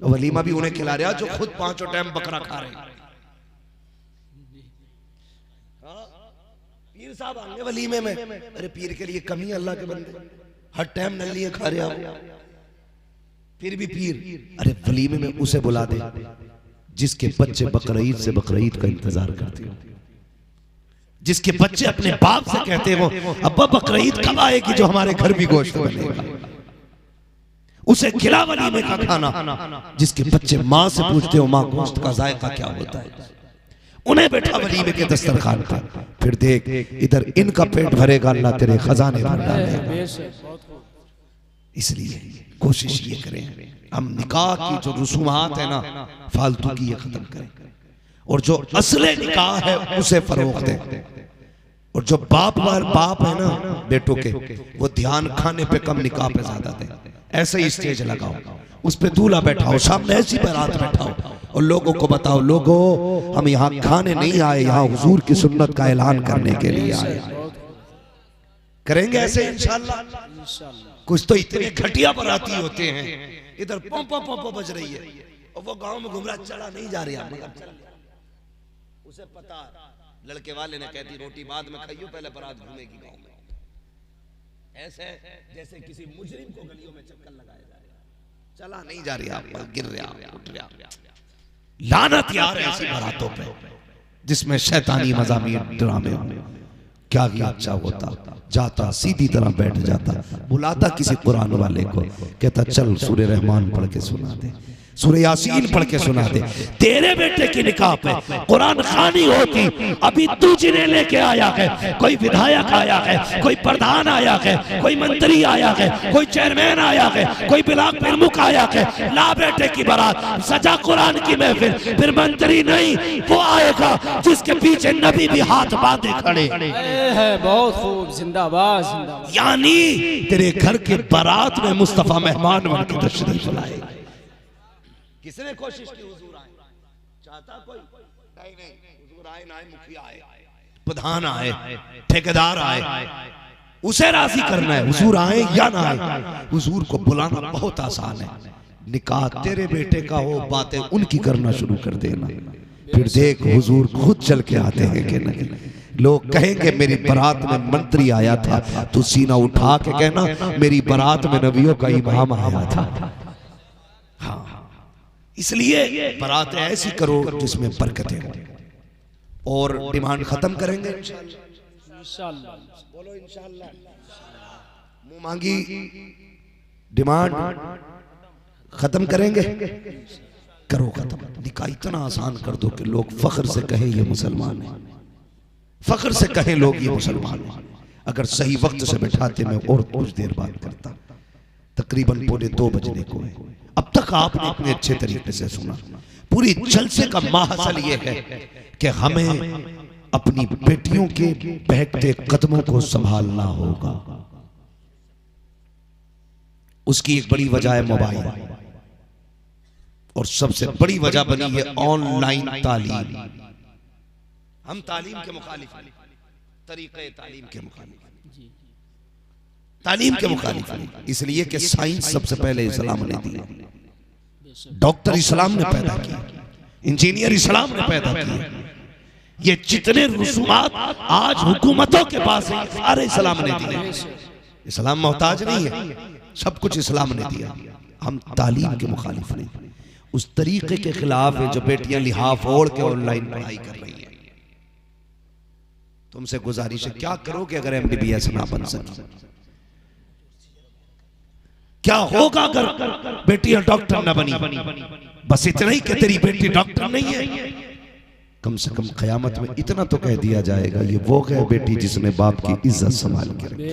वलीमा भी उन्हें खिला रहा जो खुद 5 टाइम बकरा खा रहे। पीर साहब आएंगे वलीमे में, अरे पीर के लिए कमी है अल्लाह के बंदे, हर टाइम नल्ली खा रहे हो, फिर भी पीर। अरे वलीमे में उसे बुला दे जिसके बच्चे बकरीद से बकरीद का इंतजार करते हो, जिसके बच्चे अपने बाप से कहते हो अब्बा बकरीद कब आएगी जो हमारे घर भी गोश्त बनेगा। उसे खिला वलीमे का खाना, जिसके बच्चे माँ से पूछते हो माँ गोश्त का जायका क्या होता है, उन्हें बैठा वलीमे के दस्तरखान पर। फिर देख इधर इनका पेट भरेगा, अल्लाह तेरे खजाने भर डालेगा। इसलिए कोशिश ये करें हम निकाह की जो रसूमात है ना फालतू की ये खत्म करें, और जो असले निकाह है उसे फरोग दें। और जो बाप है ना बेटों के, वो ध्यान खाने पे कम निकाह पे ज्यादा दे। ऐसे ही स्टेज लगाओ, उस पे दूल्हा बैठाओ, सामने ऐसी बारात बैठाओ और लोगों को बताओ, लोगों हम यहाँ खाने नहीं आए, यहाँ हुजूर की सुन्नत का ऐलान करने के लिए आए। करेंगे ऐसे इंशाल्लाह। कुछ तो इतने घटिया बराती होते हैं, इधर पों पों बज रही है और वो गांव में घूम रहा, चला नहीं जा रहा, उसे पता लड़के वाले ने कहती रोटी बाद में खाइयो, पहले बारात घूमेगी गांव में। ऐसे जैसे किसी मुजरिम को गलियों में चक्कर लगाया जाए, चला नहीं जा रहा, गिर रहा, उठ रहा। लानत यार ऐसी बारातों पे जिसमें शैतानी मज़ामीर ड्रामे हो। क्या अच्छा होता, जाता सीधी तरह बैठ जाता, बुलाता किसी कुरान वाले को, कहता चल सूरह रहमान पढ़ के सुना दे, सूरह यासीन पढ़ के सुना दे। तेरे बेटे की निकाह पे कुरान खानी होती, अभी तू जिन्हें लेके आया है, कोई विधायक आया है, कोई प्रधान आया है, कोई मंत्री आया है, कोई चेयरमैन आया है, कोई ब्लॉक प्रमुख आया है, ला बेटे की बारात, सजा कुरान की महफिल। फिर मंत्री नहीं, वो आएगा जिसके पीछे नबी भी हाथ बांधे खड़े है। बहुत खूब, जिंदाबाद जिंदाबाद। यानी तेरे घर के बारात में मुस्तफा मेहमान बन के तशरीफ लाए। किसने कोशिश की हुजूर आए? चाहता कोई? नहीं, हुजूर आए ना आए, मुखिया आए, प्रधान आए, ठेकेदार आए, उसे राजी करना है। हुजूर आए या ना आए, हुजूर को बुलाना बहुत आसान है। निकाह तेरे बेटे का हो, बातें उनकी करना शुरू कर देना, फिर देख हुजूर खुद चल के आते हैं कि नहीं। लोग कहेंगे मेरी बारात में मंत्री आया था, तू सीना उठा के कहना मेरी बारात में नबियों का इमाम आया था। हाँ, इसलिए बारात ऐसी करो जिसमें बरकतें हो। और डिमांड खत्म करेंगे इंशाल्लाह। बोलो इंशाल्लाह। मुंह मांगी डिमांड खत्म करेंगे, करो खत्म। निकाह इतना आसान कर दो कि लोग फख्र से कहें ये मुसलमान है, फख्र से कहें लोग ये मुसलमान है। अगर सही वक्त से बैठाते मैं और कुछ देर बात करता। तकरीबन 2:45 बजने को है। अब तक आपने इतने अच्छे तरीके से सुना। पूरी जलसे का माहसल ये है कि हमें अपनी बेटियों के बहकते कदमों को संभालना होगा। उसकी एक बड़ी वजह है मोबाइल, और सबसे बड़ी वजह बनी है ऑनलाइन तालीम। हम तालीम के मुखालिफ हैं, तरीक़े तालीम के मुखालिफ, तालीम के मुखालिफ हैं। इसलिए कि साइंस सबसे पहले इस्लाम ने दिया, डॉक्टर इस्लाम ने पैदा किया, इंजीनियर इस्लाम ने पैदा किया। ये जितने रुसूमात आज हुकूमतों के पास है, सारे इस्लाम ने दिए। इस्लाम मोहताज नहीं है, सब कुछ इस्लाम ने दिया। हम तालीम के मुखालिफ नहीं, उस तरीके के खिलाफ है जो बेटियां लिहाफ ओढ़ के ऑनलाइन पढ़ाई कर रही हैं। तुमसे गुजारिश है, क्या करोगे अगर MBBS ना बन सके? क्या होगा अगर बेटियां डॉक्टर ना बनी? बस इतना ही कि तेरी बेटी डॉक्टर नहीं है, कम से कम क़यामत में इतना तो कह दिया जाएगा ये वो है बेटी जिसने बाप की इज्जत संभाल के रखी।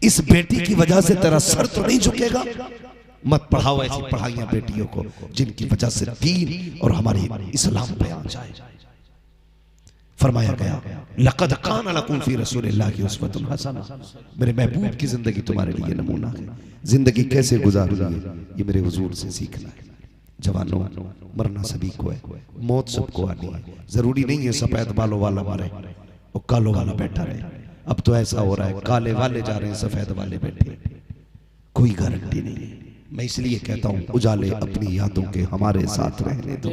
इस बेटी की वजह से तेरा सर तो नहीं झुकेगा। मत पढ़ाओ ऐसी पढ़ाइयां बेटियों को जिनकी वजह से दीन और हमारे इस्लाम पे आ जाए। फरमाया गया लक़द कान लकुम फी रसूलिल्लाहि उस्वतुन हसना, मेरे महबूब की जिंदगी तुम्हारे लिए नमूना है। जिंदगी कैसे गुजारनी है ये मेरे हुजूर से सीखना है। जवानों, मरना सभी को है, मौत सबको आनी है। जरूरी नहीं है सफेद बालों वाला मरे और कालों वाला बैठा रहे। अब तो ऐसा हो रहा है काले वाले जा रहे हैं, सफेद वाले बैठे, कोई गारंटी नहीं है। मैं इसलिए कहता हूँ उजाले अपनी यादों के हमारे साथ रहने दो,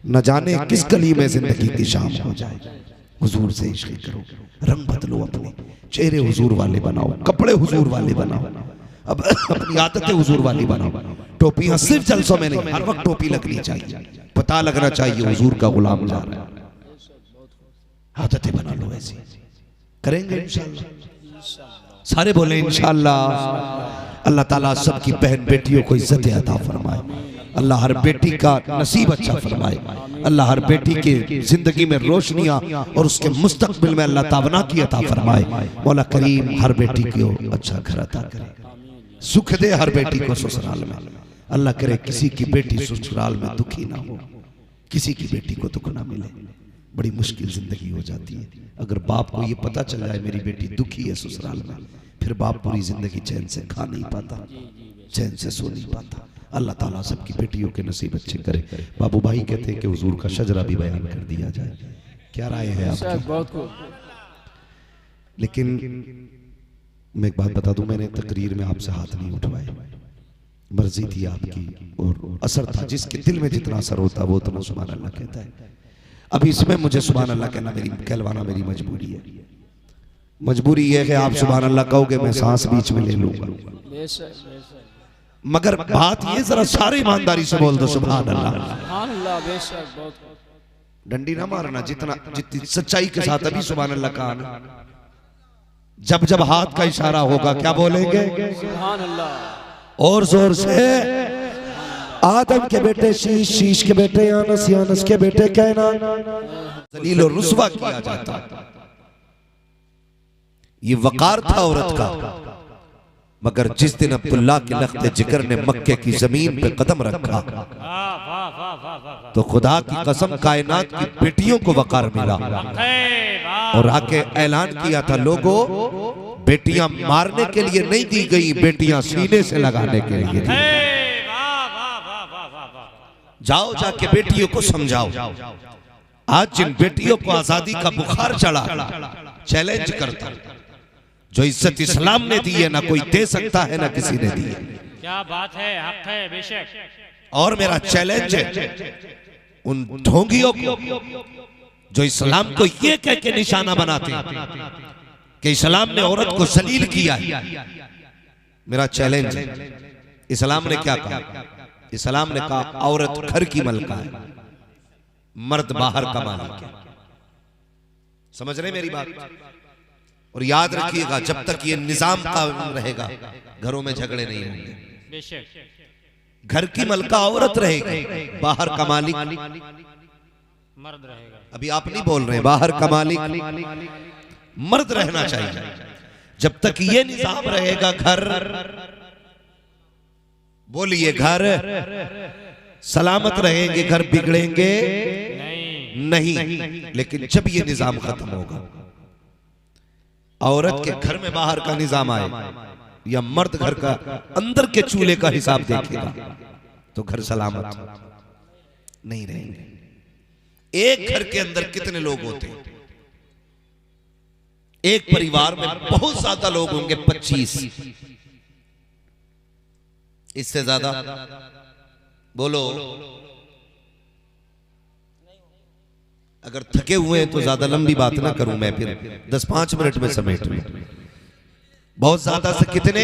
न जाने किस गली में जिंदगी की शाम हो जाए। हुजूर से इश्क करो, रंग बदलो, अपने चेहरे हुजूर वाले बनाओ, कपड़े हुजूर वाले बनाओ, अब अपनी आदतें हुजूर वाली बनाओ। टोपियां सिर्फ जलसों में नहीं, हर वक्त टोपी लगनी चाहिए, पता लगना चाहिए हुजूर का गुलाम जा रहा है। आदतें बना लो ऐसी, करेंगे इंशाअल्लाह। सारे बोले इंशाअल्लाह। अल्लाह ताला सबकी बहन बेटियों को इज्जत अता फरमाए। अल्लाह हर बेटी का नसीब अच्छा फरमाए। अल्लाह हर बेटी की जिंदगी में रोशनियां और उसके मुस्तकबिल में अल्लाह ताबना की अता फरमाए। मौला करीम हर बेटी को अच्छा घर अता करे, सुख दे हर बेटी को ससुराल में। अल्लाह करे किसी की बेटी ससुराल में दुखी ना हो, किसी की बेटी को दुख ना मिले। बड़ी मुश्किल जिंदगी हो जाती है। अगर बाप को ये पता चल जाए मेरी बेटी दुखी है ससुराल में, फिर बाप पूरी जिंदगी चैन से खा नहीं पाता, चैन से सो नहीं पाता। अल्लाह ताला सबकी बेटियों के नसीब अच्छे करे। बाबू भाई कहते हैं कि हुजूर का शजरा भी बयान कर दिया जाए, क्या राय है आपकी? बहुत खूब। लेकिन मैं एक बात बता दूं, मैंने तकरीर में आपसे हाथ नहीं उठवाए, मर्जी थी आपकी और असर था, जिसके दिल में जितना असर होता वो उतना सुभान अल्लाह कहता है। अब इसमें मुझे सुभान अल्लाह कहलवाना मेरी मजबूरी है। मजबूरी है कि आप सुभान अल्लाह कहोगे मैं सांस बीच में ले लूंगा, मगर बात ये जरा सारे ईमानदारी से बोल दो सुभान अल्लाह। बेशक बहुत डंडी ना मारना, जितनी सच्चाई के साथ अभी सुभान अल्लाह कहा ना, जब जब हाथ का इशारा होगा क्या बोलेंगे? सुभान अल्लाह। और जोर से आदम के बेटे शीश, शीश के बेटे यानस, यानस के बेटे कैनान, जलील और रुस्वा किया जाता। ये वकार था औरत का, मगर जिस दिन अब्दुल्लाह के लख्ते जिगर ने मक्के की जमीन पे कदम रखा तो खुदा की कसम कायनात की बेटियों को वकार मिला और आके ऐलान किया था, लोगों बेटियां मारने के लिए नहीं दी गई, बेटियां सीने से लगाने के लिए दी। जाओ जाके बेटियों को समझाओ। आज जिन बेटियों को आजादी का बुखार चढ़ा, चैलेंज करता, जो इज्जत इस्लाम ने दी है ना कोई दे सकता है ना किसी ने दी है। क्या बात है, हक है बेशक। और मेरा चैलेंज है उन ढोंगियों को जो इस्लाम को ये कह के निशाना बनाते हैं कि इस्लाम ने औरत को जलील किया है। मेरा चैलेंज है, इस्लाम ने क्या कहा? इस्लाम ने कहा औरत घर की मलका है, मर्द बाहर का मालिक है। समझ रहे मेरी बात? और याद रखिएगा, जब तक ये निजाम कायम रहेगा घरों में झगड़े नहीं होंगे। बेशक घर की मलका औरत रहेगी, बाहर का मालिक मर्द रहेगा। अभी आप नहीं बोल रहे, बाहर का मालिक मर्द रहना चाहिए। जब तक ये निजाम रहेगा, घर बोलिए घर सलामत रहेंगे, घर बिगड़ेंगे नहीं। लेकिन जब ये निजाम खत्म होगा, औरत के घर में बाहर का निजाम आए या मर्द घर का अंदर के चूल्हे का हिसाब देखेगा तो घर सलामत नहीं रहेंगे। एक घर के अंदर कितने लोग होते हैं? एक परिवार में बहुत ज्यादा लोग होंगे, 25, इससे ज्यादा बोलो। अगर थके हुए हैं तो ज्यादा लंबी बात ना करूं मैं, फिर 10-5 मिनट में समेट लूं। बहुत ज्यादा से कितने?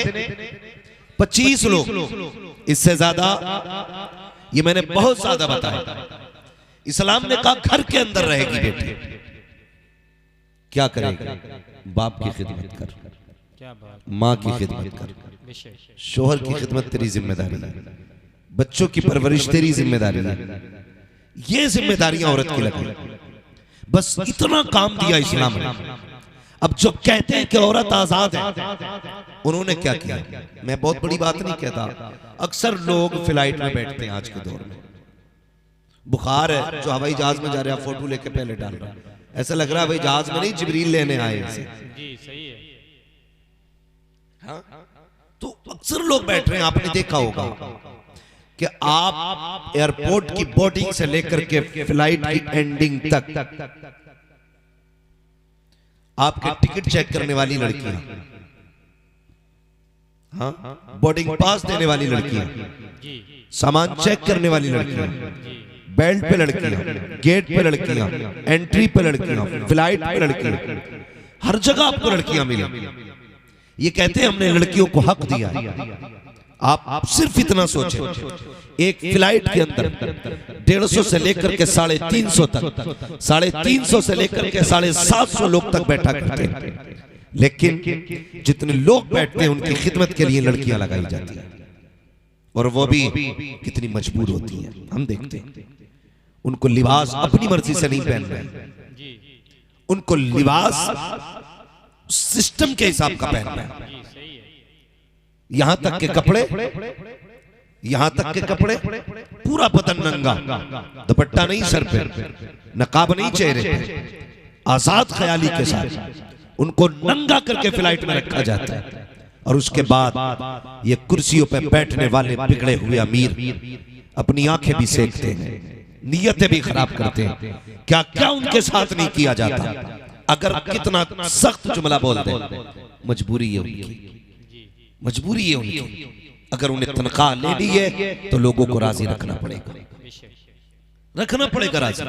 25 लोग, इससे ज्यादा ये मैंने बहुत ज्यादा बताया। इस्लाम ने कहा घर के अंदर रहेगी बेटी, क्या करेगी? बाप की खिदमत कर, क्या बात, माँ की खिदमत कर, बेशक शोहर की खिदमत तेरी जिम्मेदारी है, बच्चों की परवरिश तेरी जिम्मेदारी है। ये जिम्मेदारियां औरत की लगी। बस इतना काम दिया इस्लाम ने। अब जो कहते हैं कि औरत आजाद है, उन्होंने क्या किया? मैं बहुत बड़ी बात नहीं कहता, अक्सर लोग फ्लाइट में बैठते हैं आज के दौर में, बुखार है, जो हवाई जहाज में जा रहे हैं फोटो लेके पहले डाल रहा है, ऐसा लग रहा है भाई जहाज में नहीं जिब्रील लेने आए इसे। जी सही है। हाँ? तो अक्सर लोग बैठ रहे हैं, आपने देखा होगा कि आप एयरपोर्ट की बोर्डिंग से लेकर के फ्लाइट की एंडिंग तक आपके टिकट चेक करने वाली लड़कियां, हाँ, बोर्डिंग पास देने वाली लड़कियां, सामान चेक करने वाली लड़कियां, बेल्ट पे लड़कियां, गेट पे लड़कियां, एंट्री पे लड़कियां, फ्लाइट पे लड़कियां, हर जगह आपको लड़कियां मिली। ये कहते हैं हमने लड़कियों को हक दिया। आप सिर्फ इतना सोचें, एक फ्लाइट के अंदर 150 से लेकर के 350 तक, 350 से लेकर के 750 लोग तक बैठा करते हैं, लेकिन जितने लोग बैठते हैं उनकी खिदमत के लिए लड़कियां लगाई जाती हैं, और वो भी कितनी मजबूर होती हैं। हम देखते हैं उनको लिबास अपनी मर्जी से नहीं पहन रहे, उनको लिबास सिस्टम के हिसाब का पहनना है। यहां तक के कपड़े, यहां तक के कपड़े, पूरा बदन नंगा, दुपट्टा नहीं सर पे, नकाब नहीं चेहरे पे, आजाद ख्याली के साथ उनको नंगा करके फ्लाइट में रखा जाता है और उसके बाद ये कुर्सियों पे बैठने वाले बिगड़े हुए अमीर अपनी आंखें भी सेकते हैं, नियतें भी खराब करते हैं। क्या क्या उनके साथ नहीं किया जाता? अगर कितना सख्त जुमला बोल दे, मजबूरी है उनकी, मजबूरी है उनकी। अगर उन्हें तनख्वाह लेनी है तो लोगों को राजी रखना पड़ेगा, रखना पड़ेगा राजी।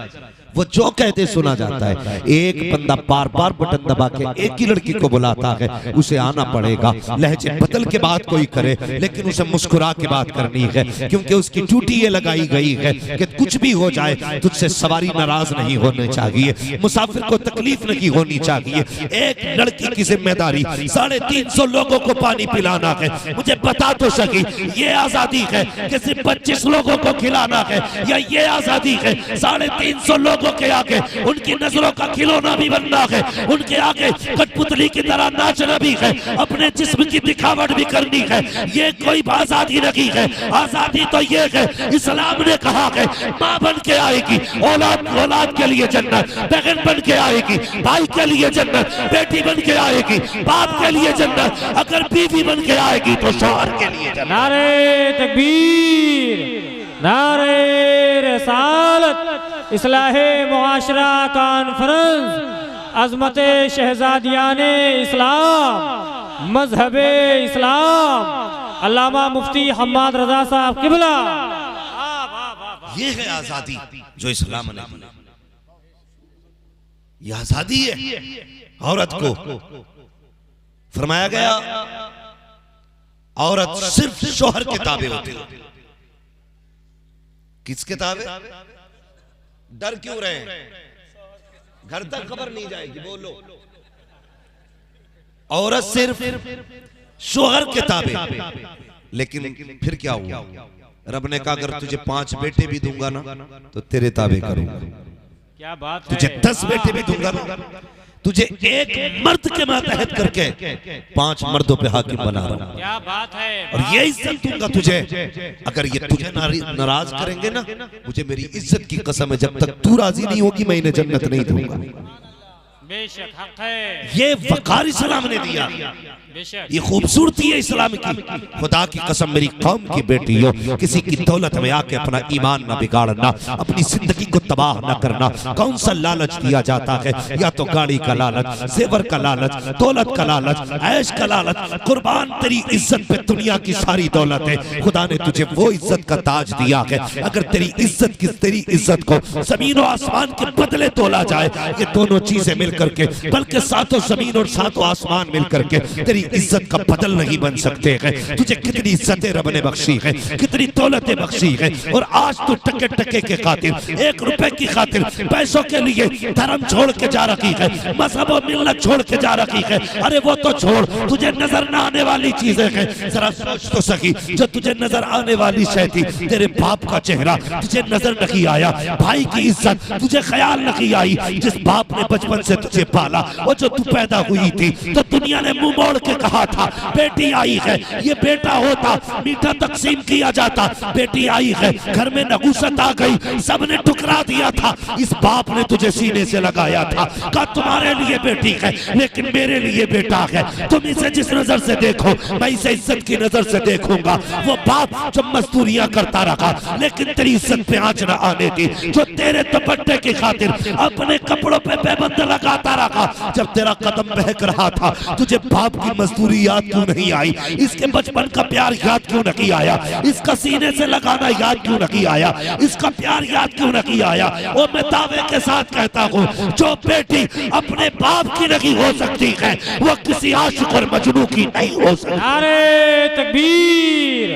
वो जो कहते सुना जाता है। एक बंदा बार बार बटन दबा के एक ही लड़की को बुलाता है, उसे आना पड़ेगा। लहजे बदल के बात कोई करे लेकिन उसे मुस्कुरा के बात करनी है, क्योंकि उसकी ड्यूटी ये लगाई गई है कि कुछ भी हो जाए तुझसे सवारी नाराज नहीं होनी चाहिए, मुसाफिर को तकलीफ नहीं होनी चाहिए। एक लड़की की जिम्मेदारी 350 लोगों को पानी पिलाना है। मुझे बता तो सकी, ये आजादी है कि सिर्फ 25 लोगों को खिलाना है, या ये आजादी है 350 लोगों के आगे उनकी नजरों का खिलौना भी बनना है, उनके आगे कठपुतली की तरह नाचना भी है, अपने जिस्म की दिखावट भी करनी है। ये कोई आजादी नहीं है। आजादी तो ये है, इस्लाम ने कहा है माँ बन के आएगी, औलाद के लिए जन्नत, बहन बन के आएगी, भाई के लिए जन्नत, बेटी बन के आएगी, बाप के लिए जन्नत, अगर बीवी बन के आएगी तो शौहर के लिए जन्नत। नारे तकबीर, नारे रिसालत, इस्लाहे मुआशरा कॉन्फ्रेंस, अजमते शहजादियाने इस्लाम, मजहबे इस्लाम, अल्लामा मुफ्ती हम्माद रजा साहब किबला। ये है आजादी जो इस्लाम ने दी। ये आजादी है। औरत को फरमाया गया औरत सिर्फ शौहर के ताबे होती है। किसके ताबे? डर क्यों रहे? घर तक खबर नहीं जाएगी, बोलो। औरत सिर्फ शौहर के ताबे। लेकिन फिर क्या हुआ? रब ने कहा अगर तुझे 5 बेटे भी दूंगा ना तो तेरे ताबे करूंगा। क्या बात है? तुझे 10 बेटे भी दूंगा ना, तुझे एक मर्द के मातहत करके 5 मर्दों पे हाकिम बना रहा हूं। क्या बात है? और ये इज्जत दूंगा तुझे। अगर ये तुझे नाराज करेंगे ना, मुझे मेरी इज्जत की कसम है, जब तक तू राजी नहीं होगी मैं इन्हें जन्नत नहीं दूंगा। बेशक हक है। ये वकार इस्लाम ने दिया, ये खूबसूरती है इस्लाम की। खुदा की कसम मेरी कौम की बेटी हो, किसी की दौलत में आके अपना ईमान न बिगाड़ना, अपनी जिंदगी को तबाह न करना। कौन सा लालच दिया जाता है? या तो गाड़ी का लालच, जेवर का लालच, दौलत का लालच, ऐश का लालच। कुर्बान तेरी इज्जत पे दुनिया की सारी दौलत है। खुदा ने तुझे वो इज्जत का ताज दिया है। अगर तेरी इज्जत को जमीन और आसमान के बदले तोला जाए, ये दोनों चीजें मिलकर के, बल्कि 7 जमीन और 7 आसमान मिलकर के तेरी इज्जत का बदल नहीं बन सकते हैं। तुझे कितनी इज्जतें रब ने बख्शी है, कितनी दौलतें बख्शी है, और आज तू टके टके के खातिर, 1 रुपए की खातिर, पैसों के लिए धर्म छोड़ के जा रखी है, मजहब और मिल्लत छोड़ के जा रखी है। अरे वो तो छोड़, तुझे नजर न आने वाली चीजें हैं। जरा सोच तो सकी, जो तुझे नजर आने वाली शय थी, तेरे बाप का चेहरा तुझे नजर नहीं आया, भाई की इज्जत तुझे ख्याल नहीं आई, जिस बाप ने बचपन से तुझे पाला, और जो तू पैदा हुई थी तो दुनिया ने मुंह मोड़ के कहा था बेटी आई है, ये बेटा होता मीठा तकसीम किया जाता, बेटी आई है घर में नहुसत आ गई, सबने ठुकरा दिया था। इस बाप ने तुझे सीने से लगाया था, कहा तुम्हारे लिए बेटी है लेकिन मेरे लिए बेटा है। तुम इसे जिस नजर से देखो मैं इसे इज्जत की नजर से देखूंगा। वो बाप जो मजदूरियां करता रहा लेकिन तेरी इज्जत पे आंच न आने दी, जो तेरे दुपट्टे की खातिर अपने कपड़ों पे पैबंद लगाता रहा, जब तेरा कदम बहक रहा था तुझे बाप की मजदूरी याद क्यों नहीं आई? इसके बचपन का प्यार याद क्यों नहीं आया? इसका सीने से लगाना याद क्यों नहीं आया? इसका प्यार याद क्यों नहीं आया? और मैं दावे के साथ कहता हूँ, जो बेटी अपने बाप की नहीं हो सकती है वो किसी आशिक और मजनू की नहीं हो सकती। नारे तकबीर,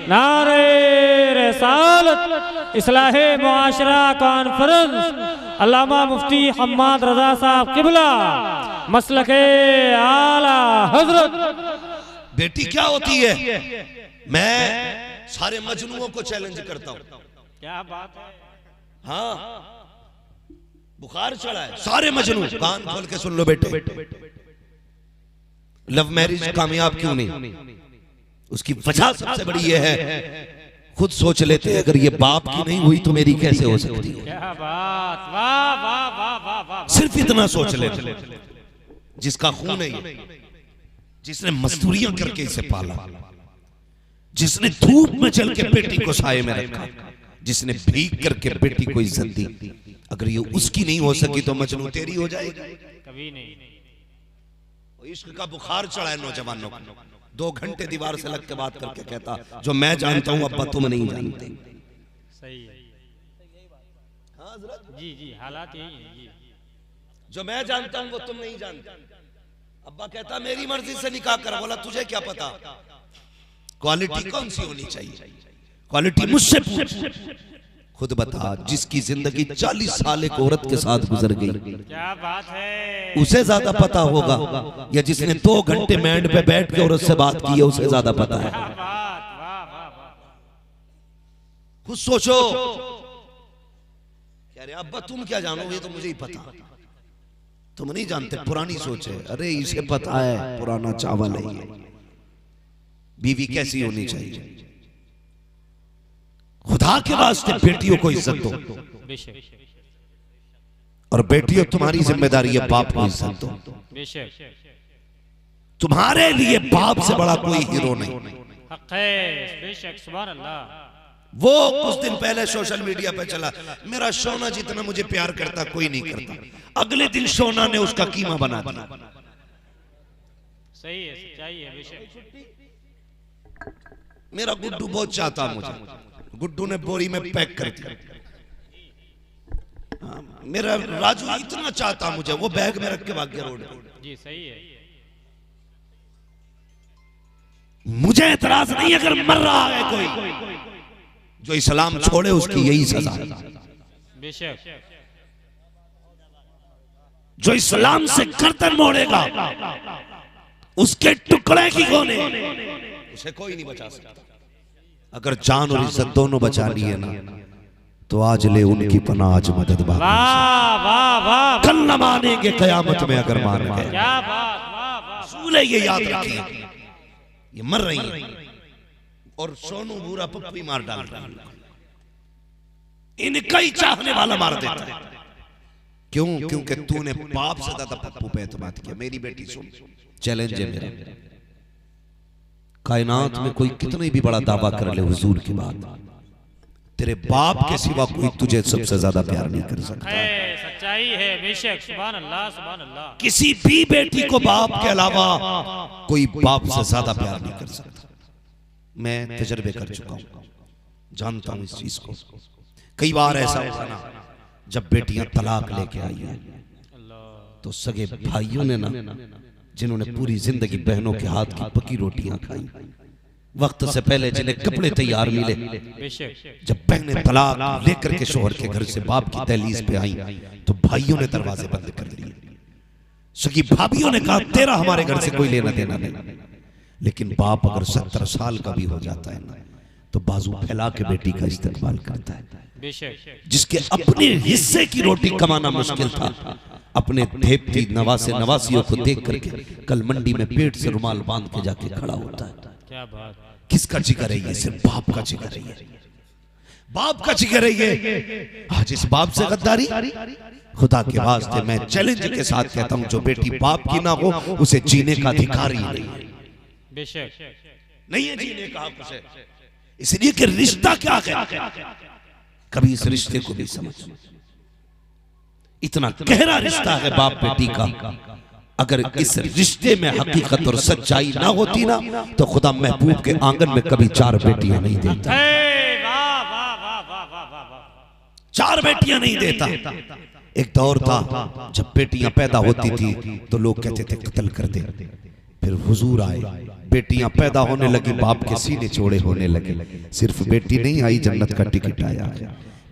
नारे रिसालत, इस्लाहे मुआशरा कॉन्फ्रेंस, अल्लामा मुफ्ती हम्माद रजा साहब किबला, मसलके आला हजरत। बेटी क्या होती है? मैं सारे मजनूओं को चैलेंज करता हूं। क्या बात है? हाँ, बुखार चढ़ा है, सारे मजनू कान खोल के सुन लो बेटे। लव मैरिज कामयाब क्यों नहीं? उसकी वजह सबसे बड़ी यह है खुद सोच लेते अगर ये बाप की नहीं हुई तो मेरी कैसे हो सकती है। क्या बात, वाह वाह वाह वाह वाह। सिर्फ इतना सोच लेते, जिसका खून है ये, जिसने मजदूरियां करके इसे पाला, जिसने धूप में चल के बेटी को साये में रखा, जिसने भीग करके बेटी को इज्जत दी, अगर ये उसकी नहीं हो सकी तो मजनू तेरी हो जाएगी। कभी नहीं। इश्क का बुखार चढ़ा है नौजवानों को। 2 घंटे दीवार से लग के बात करके कहता जो मैं जानता हूं अब्बा तुम नहीं जानते। सही है। जी जी, हालात यही है जी। जो मैं जानता हूं वो तुम नहीं जानते। अब्बा कहता मेरी मर्जी से निकाह कर। बोला तुझे क्या पता क्वालिटी कौन सी होनी चाहिए, क्वालिटी मुझसे पूछ। खुद बता, जिसकी जिंदगी 40 साल एक औरत के साथ गुजर गई, क्या बात है, उसे ज्यादा पता होगा या जिसने 2 घंटे मैंड पे बैठ के औरत से बात की है उसे ज्यादा पता है। क्या बात, वाह वाह वाह। खुद सोचो। कह रहे अब्बा तुम क्या जानोगे, तो मुझे ही पता। तुम नहीं जानते, पुरानी सोच है। अरे इसे पता है पुराना चावल है ये। बीवी कैसी होनी चाहिए। खुदा के वास्ते बेटियों को इज्जत दो, बेशक और बेटियों तुम्हारी जिम्मेदारी है बाप को इज्जत दो। बेशक। तुम्हारे लिए बाप से बड़ा कोई हीरो नहीं। हक है, बेशक, सुभान अल्लाह। वो कुछ दिन पहले सोशल मीडिया पे चला, मेरा सोना जितना मुझे प्यार करता कोई नहीं करता। अगले दिन सोना ने उसका कीमा बना दिया। सही है, सच्चाई है, बेशक। मेरा गुड्डू बहुत चाहता मुझे, गुड्डू ने बोरी में पैक कर दिया। मेरा राजू इतना चाहता मुझे, वो बैग में रख के भाग गया रोड पे। जी सही है। मुझे एतराज नहीं अगर मर रहा है कोई, जो इस्लाम छोड़े उसकी यही सजा है। बेशक। जो इस्लाम से गर्दन मोड़ेगा उसके टुकड़े की गोने उसे कोई नहीं बचा सकता। अगर जान और इज्जत दोनों बचा लिए ना तो आज ले उनकी पनाह, आज मदद बात। वाह वाह वाह। कल न मानेंगे कयामत में अगर मान गए। क्या बात, वाह वाह। सूले ये याद रखिए, ये मर रही है और सोनू बुरा पप्पू ही मार डाल रहा है। इनका ही चाहने वाला मार देता है। क्यों? क्योंकि तूने बाप से ज्यादा पप्पू पे एतमाद किया। मेरी बेटी सुन, चैलेंज है मेरा, कायनात में कोई कितने भी बड़ा दावा कर ले हुजूर की बात, तेरे बाप के सिवा कोई तुझे सबसे ज्यादा प्यार नहीं कर सकता। है, सच्चाई है, बेशक, सुभान अल्लाह, सुभान अल्लाह। किसी भी बेटी को बाप के अलावा कोई बाप से ज्यादा प्यार नहीं कर सकता। मैं तजर्बे कर चुका हूं, जानता हूं इस चीज को। कई बार ऐसा होता ना, जब बेटियां तलाक लेके आई हैं तो सगे भाइयों ने ना, जिन्होंने पूरी जिंदगी बहनों के हाथ की पकी रोटियां खाई, वक्त से पहले जिन्हें कपड़े तैयार मिले, जब बहनें तलाक लेकर के शोहर के घर से बाप की दहलीज पे आई तो भाइयों ने दरवाजे बंद कर दिए। सगी भाभियों ने कहा तेरा हमारे घर से कोई लेना देना नहीं। लेकिन बाप अगर 70 साल का भी हो जाता है ना तो बाजू फैला के बेटी का इस्तेमाल करता है। जिसके अपने हिस्से की रोटी कमाना मुश्किल था, अपने धेपती नवासे नवासियों को देख करके कल मंडी में पेट से रुमाल बांध के जाके खड़ा होता है। क्या बात। किसका जिक्र है ये? सिर्फ बाप का जिक्र है ये, बाप का जिक्र है ये। आज इस बाप से गद्दारी, खुदा के वास्ते मैं चैलेंज के साथ कहता हूं, जो बेटी बाप की ना हो उसे जीने का अधिकार ही नहीं है। बेशक नहीं है जीने का हक उसे, इसलिए कि रिश्ता क्या है, कभी इस रिश्ते को भी समझ। इतना गहरा रिश्ता है बाप बेटी का, अगर इस रिश्ते में हकीकत और सच्चाई ना होती ना तो खुदा महबूब के आंगन में कभी 4 बेटियां नहीं देता। 4 बेटियां नहीं देता। एक दौर था जब बेटियां पैदा होती थी तो लोग कहते थे कत्ल कर दे। फिर हुजूर आए, बेटियां पैदा होने लगी, बाप के सीने चौड़े होने लगे। सिर्फ बेटी नहीं आई, जन्नत का टिकट आया।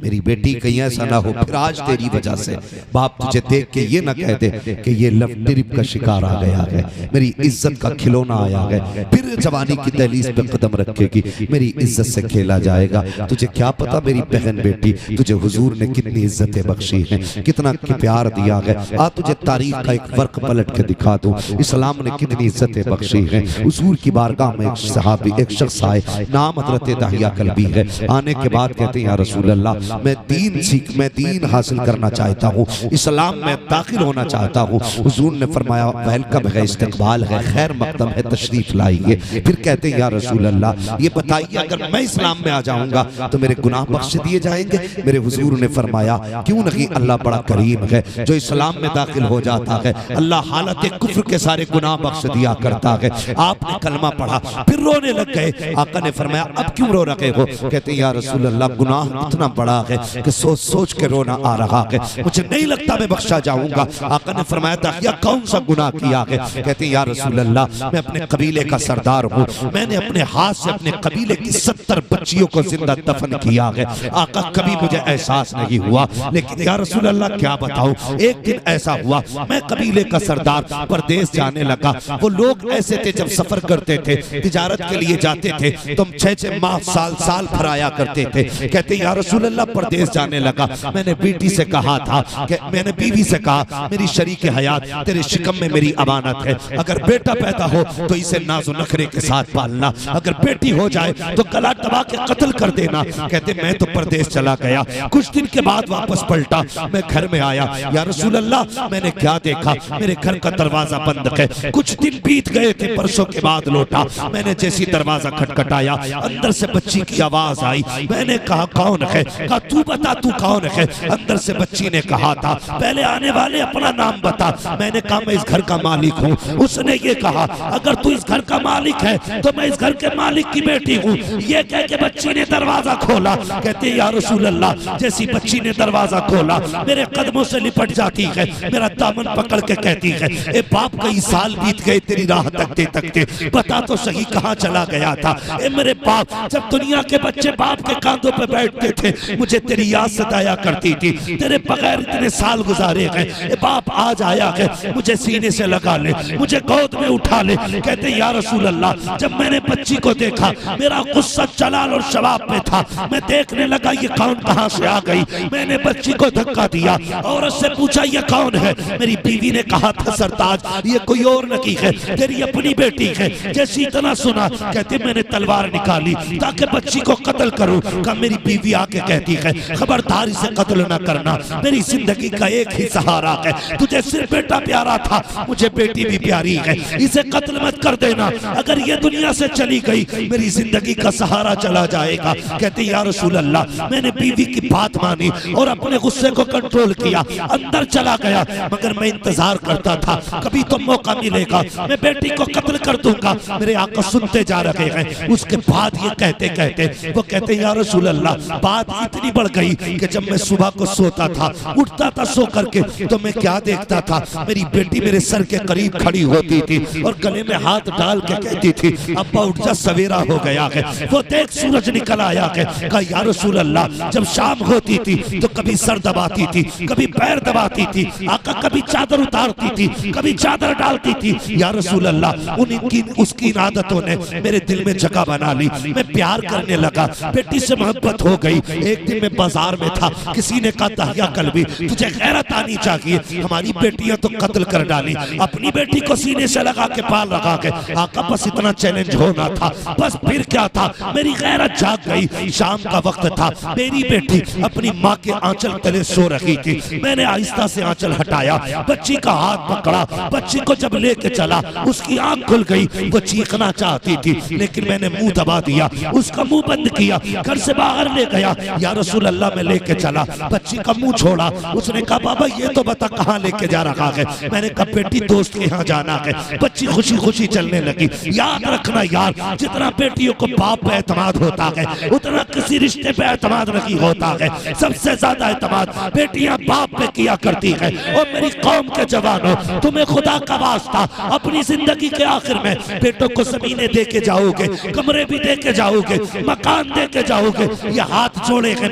मेरी बेटी कहीं ऐसा ना हो फिर आज तेरी वजह से बाप तुझे देख के ये ना कह दे कि ये लव ट्रिप का शिकार आ गया है, मेरी इज्जत का खिलौना आया है, फिर जवानी की दहलीज पे कदम रखेगी, मेरी इज्जत से खेला जाएगा। तुझे क्या पता मेरी बहन बेटी, तुझे हुजूर ने कितनी इज्जतें बख्शी हैं, कितना प्यार दिया है। आ तुझे तारीख का एक वर्क पलट के दिखा दूं, इस्लाम ने कितनी इज्जतें बख्शी हैं। हुजूर की बारगाह में एक सहाबी, एक शख्स आए, नाम हज़रत दाहिया कल्बी है। आने के बाद कहते हैं या रसूल अल्लाह, मैं दीन हासिल करना चाहता हूँ, इस्लाम में दाखिल होना चाहता हूँ। हुजूर ने फरमाया वेलकम है, इस्तकबाल है, खैर मकदम है, तशरीफ लाइए। फिर कहते हैं या रसूल अल्लाह, ये बताइए अगर मैं इस्लाम में आ जाऊंगा तो मेरे गुनाह बख्श दिए जाएंगे? मेरे हुजूर ने फरमाया क्यों नहीं, अल्लाह बड़ा करीम है, जो इस्लाम में दाखिल हो जाता है अल्लाह हालत कुफ्र के सारे गुनाह बख्श दिया करता है। आपने कलमा पढ़ा फिर रोने लग गए। आका ने फरमाया अब क्यों रो रहे हो? कहते हैं या रसूल अल्लाह, गुनाह इतना बड़ा है कि सोच सोच के रोना आ रहा है, मुझे नहीं लगता मैं बख्शा जाऊंगा। आका ने फरमाया दाहिया कौन सा गुनाह किया है? कहते हैं या रसूल अल्लाह, मैं अपने कबीले का सरदार हूँ, मैंने अपने हाथ से अपने कबीले की 70 बच्चियों को जिंदा दफन किया है। आका कभी मुझे एहसास नहीं हुआ, लेकिन या रसूल अल्लाह क्या बताऊं, एक दिन ऐसा हुआ मैं कबीले का सरदार परदेश जाने लगा। वो लोग ऐसे थे जब सफर करते थे, तिजारत के लिए जाते थे, तुम 6-6 माह साल भर आया करते थे। कहते या रसूल अल्लाह परदेश जाने लगा, मैंने बेटी से कहा था कि मैंने बीवी से कहा मेरी शरीक हयात तेरे शिकम में मेरी अमानत है, अगर बेटा पैदा हो तो इसे नाज़ो नखरे के साथ पालना, अगर बेटी हो जाए तो गला दबा के कत्ल कर देना। कहते मैं तो परदेश चला गया, कुछ दिन के बाद वापस पलटा, मैं घर में आया, या रसूल अल्लाह मैंने क्या देखा, मेरे घर का दरवाजा बंद है। कुछ दिन बीत गए थे, परसों के बाद लौटा, मैंने जैसी दरवाजा खटखटाया अंदर से बच्ची की आवाज आई। मैंने कहा कौन है? कहा तू बता तू कौन है? अंदर से बच्ची ने कहा था पहले आने वाले अपना नाम बता। मैंने कहा मैं इस घर का मालिक हूँ। उसने ये कहा अगर तू इस घर का मालिक है तो मैं इस घर के मालिक की बेटी हूँ। ये कह के बच्ची ने दरवाजा खोला। कहते या रसूल अल्लाह, जैसी बच्ची ने दरवाजा खोला मेरे कदमों से लिपट जाती है, मेरा दामन पकड़ के कहती है ए बाप कई साल बीत गए तेरी राह तकते तकते, बता तो सही कहाँ चला गया था? ए मेरे बाप, जब दुनिया के बच्चे बाप के कांधों पे बैठते थे मुझे तेरी याद सताया करती थी, तेरे बगैर इतने साल गुजारे गए, ए बाप आज आया है मुझे सीने से लगा ले, मुझे गोद में उठा ले। कहते या रसूल अल्लाह, जब मैंने बच्ची को देखा मेरा गुस्सा जलाल और शबाब पे था, मैं देखने लगा ये कौन कहाँ से आ गई। मैंने बच्ची को धक्का दिया, औरत से पूछा ये कौन है? मेरी बीवी ने कहा था सरताज ये कोई और नहीं है, तेरी अपनी बेटी है। जैसी इतना सुना कहते मैंने तलवार निकाली ताकि बच्ची को कत्ल करूं। कहा मेरी बीवी आके कहती है खबरदार इसे कत्ल न करना, मेरी जिंदगी का एक ही सहारा है, तुझे सिर्फ बेटा प्यारा था, मुझे बेटी भी प्यारी है, इसे कत्ल मत कर देना, अगर ये दुनिया से चली गई मेरी जिंदगी का सहारा चला जाएगा। कहते या रसूल अल्लाह, मैंने बीवी की बात मानी और अपने गुस्से को कंट्रोल किया, अंदर चला गया, मगर मैं इंतजार करता था कभी तो मौका मिलेगा, मैं बेटी को कत्ल कर दूंगा। मेरे आका सुनते जा रहे हैं। उसके बाद ये कहते कहते वो कहते या रसूल अल्लाह, बात इतनी बढ़ गई कि जब मैं सुबह को सोता था उठता था सो करके तो मैं क्या देखता था, मेरी बेटी मेरे सर के करीब खड़ी होती थी और गले में हाथ डाल के कहती थी अब्बा उठ जा सवेरा हो गया है। वो देख सूरज निकल आया है। कहा या रसूल अल्लाह, जब शाम होती थी तो कभी सर दबाती थी, कभी पैर दबाती थी, आका कभी चादर उतारती थी, कभी चादर डालती थी। या रसूल अल्लाह, उनकी उसकी आदतों ने मेरे दिल में जगह बना ली, मैं प्यार करने लगा, बेटी से मोहब्बत हो गई। एक दिन मैं बाजार में था, किसी ने कहा दाहिया कल्बी तुझे गैरत आनी चाहिए, हमारी बेटियां तो कत्ल कर डाली, अपनी बेटी को सीने से लगा के पाल रखा के। आका बस इतना चैलेंज होना था, बस फिर क्या था, मेरी गैरत जाग गई। शाम का वक्त था, मेरी बेटी अपनी माँ के आंचल तले सो रही थी, मैंने आहिस्ता से आंचल हटाया, बच्ची का हाथ पकड़ा, बच्ची को जब लेके चला उसकी आंख खुल गई, वो चीखना चाहती थी लेकिन मैंने मुंह दबा दिया, उसका मुंह बंद किया, घर से बाहर ले गया। या रसूल अल्लाह मैं लेके चला, बच्ची का मुंह छोड़ा, उसने कहा बाबा ये तो बता कहाँ लेके जा रहा है? मैंने कहा बेटी दोस्त के यहाँ जाना है। बच्ची खुशी खुशी चलने लगी। याद रखना यार, जितना बेटियों को बाप पे एतमाद होता है उतना किसी रिश्ते पे एतमाद नहीं होता है। सबसे ज्यादा एतमाद बेटियां बाप पे किया करती है। और मेरी कौम के जवानों, तुम्हें खुदा का वास्ता अपनी जिंदगी के आखिर में बेटों को जमीनें दे के जाओगे, कमरे भी दे के जाओगे, मकान दे के जाओगे, ये हाथ जोड़े हैं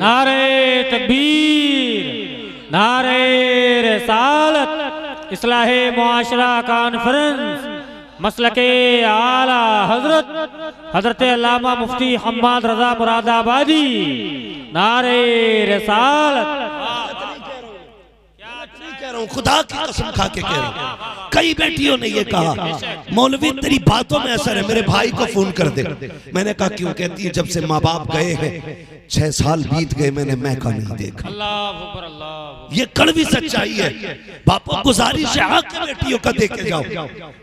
नारे तकबीर, नारे रिसालत, इस्लाहे मुआशरा कॉन्फ्रेंस, मसलके आला हजरत अल्लामा मुफ्ती हम्माद रजा मुरादाबादी, नारे रिसालत। कह रहा हूँ, खुदा की कसम खा के कह रहा हूँ, कई बेटियों ने ये कहा मौलवी तेरी बातों में असर है, मेरे भाई को फोन कर दे। मैंने कहा क्यों? कहती है जब से माँ बाप गए हैं 6 साल बीत गए, मैंने मैका नहीं देखा। ये कड़वी सच्चाई है। बापों गुजारिश है आके बेटियों का देके जाओ,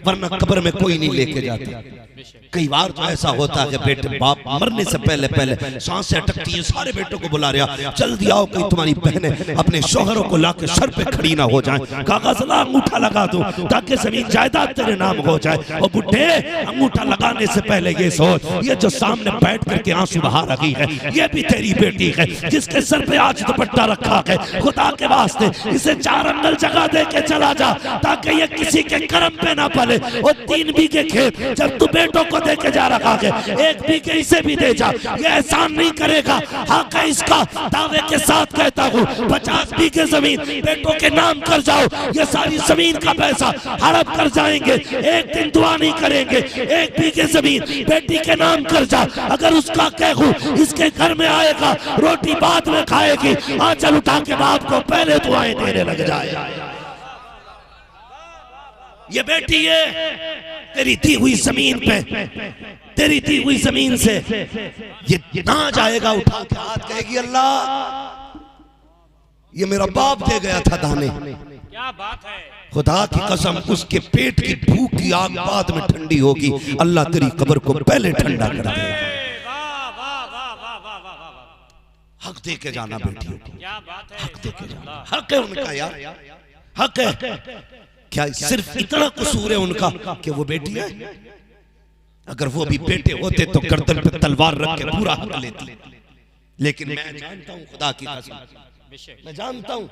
वरना कब्र में कोई नहीं लेके जाता। कई बार तो ऐसा होता है कि बेटे बाप मरने से पहले सांसें अटकती हैं, सारे बेटों को बुला रहा, जल्दी आओ कहीं तुम्हारी बहनें अपने शोहरों को लाके सर पे खड़ी ना हो जाएं, कागज ला अंगूठा लगा दो ताकि जमीन जायदाद तेरे नाम हो जाए। और बुढ़े अंगूठा लगाने से पहले ये सोच, ये जो सामने बैठ करके आंसू बहा रही है ये भी तेरी बेटी है, जिसके सर पे आज दुपट्टा रखा है, खुदा के वास्ते इसे 4 अंगल जगह दे के चला जा ताकि ये किसी के कर्म पे ना पले। और 3 बीघे खेत जब तू बेटों को दे के जा रखा है, 1 बीघे इसे भी दे जा, ये एहसान नहीं करेगा। हाँ का इसका दावे के साथ कहता हूँ 50 बीघे जमीन बेटों के नाम कर जाओ, ये सारी जमीन का पैसा हड़प कर जाएंगे, एक दिन दुआ नहीं करेंगे। 1 बीघे जमीन बेटी के नाम कर जा, अगर उसका कहूँ इसके घर में आएगा रोटी बाद में खाएगी, आंचल उठा के बाप को पहले दुआएं देने लग जाए। ये बेटी है तेरी दी हुई जमीन पे, तेरी दी हुई जमीन से ये ना जाएगा, उठा के हाथ कहेगी अल्लाह ये मेरा बाप दे गया था दाने। क्या बात है, खुदा की कसम उसके पेट की भूख की आग बाद में ठंडी होगी, अल्लाह तेरी कब्र को पहले ठंडा कर दे। हक दे के जाना बेटियों को, हक दे के जाना, हक है उनका यार, हक है। क्या सिर्फ इतना कसूर है उनका कि वो बेटी है? अगर वो भी बेटे होते तो गर्दन पे तलवार रख के पूरा हक लेती। लेकिन मैं जानता हूं खुदा की कसम, मैं जानता हूं,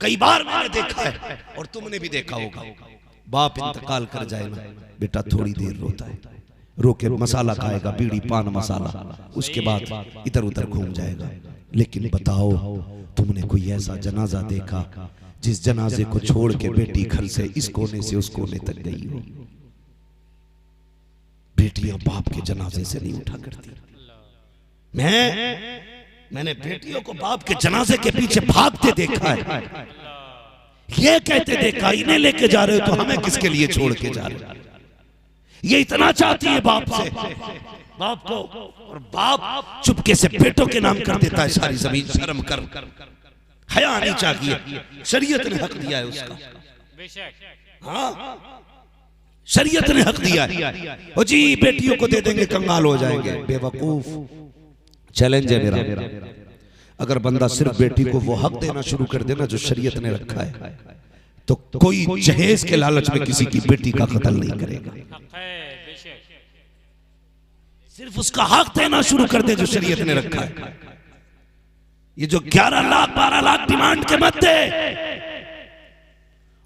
कई बार मैंने देखा है और तुमने भी देखा होगा, बाप इंतकाल कर जाए ना बेटा थोड़ी देर रोता है, रो के मसाला खाएगा, बीड़ी पान मसाला, उसके बाद इधर उधर घूम जाएगा। लेकिन बताओ तुमने कोई ऐसा जनाजा देखा जिस जनाजे को छोड़ के बेटी घर से इस कोने से उस कोने तक गई हो? बेटियां बाप के जनाजे से नहीं उठा करती। मैंने बेटियों को बाप के जनाजे के पीछे भागते देखा है, ये कहते देखा इन्हें लेके जा रहे हो तो हमें किसके लिए छोड़ के जा रहे हो? ये इतना चाहती है बाप से, बाप को, और बाप चुपके से बेटों के नाम कर देता है सारी जमीन। शर्म कर, हया नहीं चाहिए, शरीयत ने हक दिया है उसका। हाँ शरीयत ने हक दिया है। ओ जी बेटियों को दे देंगे कंगाल हो जाएंगे, बेवकूफ। चैलेंज है मेरा, अगर बंदा सिर्फ बेटी को वो हक देना शुरू कर देना जो शरीयत ने रखा है तो कोई जहेज के लालच में किसी की बेटी का कत्ल नहीं करेगा। सिर्फ उसका हक देना शुरू कर दे जो शरीयत ने रखा है। ये जो 11 लाख 12 लाख डिमांड के मत दे,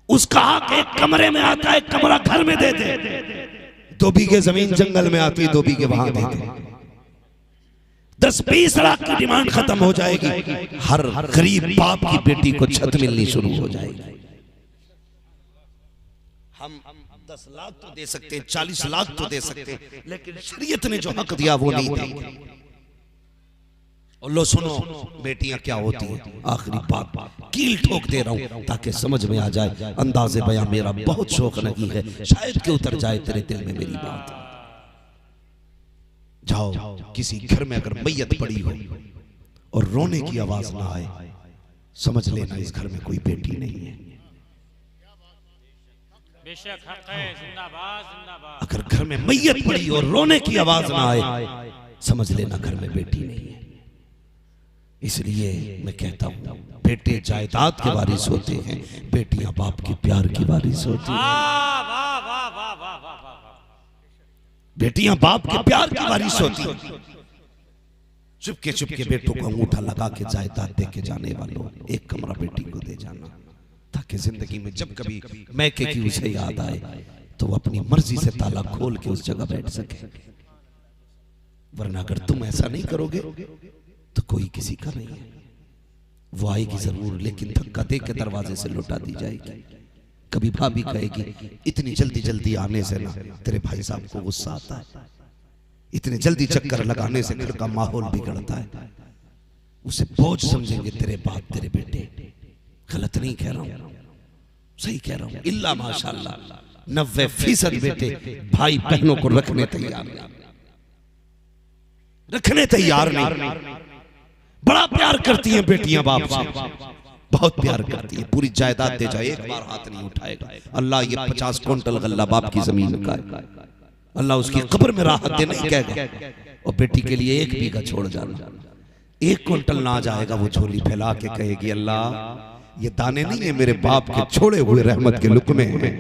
उसका हक एक कमरे में आता है, कमरा घर में दे दे। 2 बीघे जमीन जंगल में आती है, 2 बीघे वहां दे दे। 10-20 लाख की डिमांड खत्म हो जाएगी, हर गरीब बाप की बेटी को छत मिलनी शुरू हो जाएगी। हम 10 लाख तो दे सकते हैं, 40 लाख तो दे सकते हैं, लेकिन शरीयत ने जो हक दिया वो नहीं देंगे। और लो सुनो बेटियां क्या होती हैं, आखिरी बात कील ठोक दे रहा हूं ताकि समझ में आ जाए। अंदाज़े बयां मेरा बहुत शौक नहीं है, शायद कि उतर जाए तेरे दिल में मेरी बात। जाओ किसी घर में अगर मैयत पड़ी हो और रोने की आवाज ना आए, समझ लेना इस घर में कोई बेटी नहीं है। बेशक हक है, जिंदाबाद जिंदाबाद। अगर घर में मैयत पड़ी और रोने की आवाज ना आए, समझ लेना घर में बेटी नहीं है। इसलिए मैं कहता हूँ बेटे जायदाद के वारिस होते हैं, बेटियां बाप के प्यार की वारिस होती हैं। वाह वाह वाह वाह वाह वाह वाह। बेटियां बाप के प्यार की वारिस होती हैं। चुपके चुपके बेटों को अंगूठा लगा के जायदाद दे के जाने वालों, एक कमरा बेटी को दे जाना, ताकि जिंदगी में जब कभी मैके की उसे याद आए तो वो अपनी मर्जी से ताला खोल के उस जगह बैठ सके। वरना अगर तुम ऐसा नहीं करोगे तो कोई किसी का नहीं है। वो आएगी जरूर, लेकिन धक्का दे के दरवाजे से लौटा दी जाएगी। कभी भाभी कहेगी इतनी जल्दी जल्दी आने से ना तेरे भाई साहब को गुस्सा आता है, इतने जल्दी चक्कर लगाने से घर का माहौल बिगड़ता है, उसे बोझ समझेंगे तेरे बाप तेरे बेटे। गलत नहीं कह रहा हूं, सही कह रहा हूं। इल्ला माशाअल्लाह 90% बेटे भाई बहनों को रखने तैयार नहीं, रखने तैयार नहीं। बड़ा प्यार करती हैं बेटियां बाप से, बहुत प्यार करती है। पूरी जायदाद दे जाए एक बार हाथ नहीं उठाएगा। अल्लाह ये 50 क्विंटल गल्ला बाप की जमीन का है, अल्लाह उसकी कब्र में राहत दे नहीं कहेगा। और बेटी के लिए 1 बीघा छोड़ जाना, 1 क्विंटल ना जाएगा, वो झोली फैला के कहेगी अल्लाह ये दाने नहीं है मेरे बाप के छोड़े हुए रहमत के लुकमे हैं,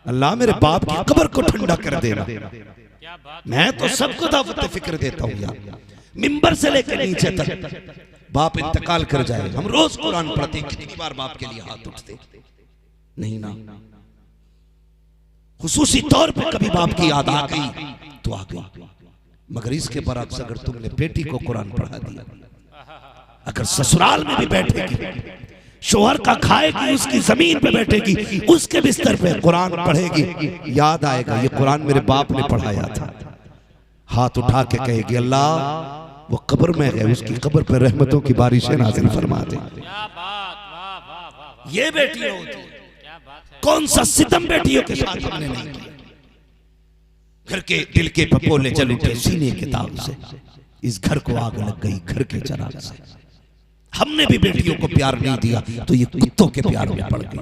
अल्लाह मेरे बाप की कब्र को ठंडा कर देना। मैं तो सबको दावत फिक्र देता हूँ यार, मिंबर से लेकर नीचे तक। बाप इंतकाल कर जाए, हम रोज कुरान पढ़ते, कितनी बार बाप के लिए हाथ उठते नहीं ना। खुसूसी तौर पे कभी बाप की याद आ गई तो आ गई, मगर इसके बरअक्स अगर तुमने बेटी को कुरान पढ़ा दिया, अगर ससुराल में भी बैठेगी, शोहर का खाएगी, उसकी जमीन पे बैठेगी, उसके बिस्तर पे कुरान पढ़ेगी, याद आएगा ये कुरान मेरे बाप ने पढ़ाया था, हाथ उठा के कहेगी अल्लाह वो कब्र में है, उसकी कब्र पे रहमतों की बारिशें नाज़िल फरमा दे। क्या बात, वाह वाह वाह। ये बेटियां होती हैं। क्या बात है। कौन सा सितम बेटियों के साथ हमने नहीं किया। घर के दिल के पपोले जल उठे सीने के ताव से, इस घर को आग लग गई घर के चराग से। हमने भी बेटियों को प्यार नहीं दिया तो ये कुत्तों के प्यार में पड़ गई।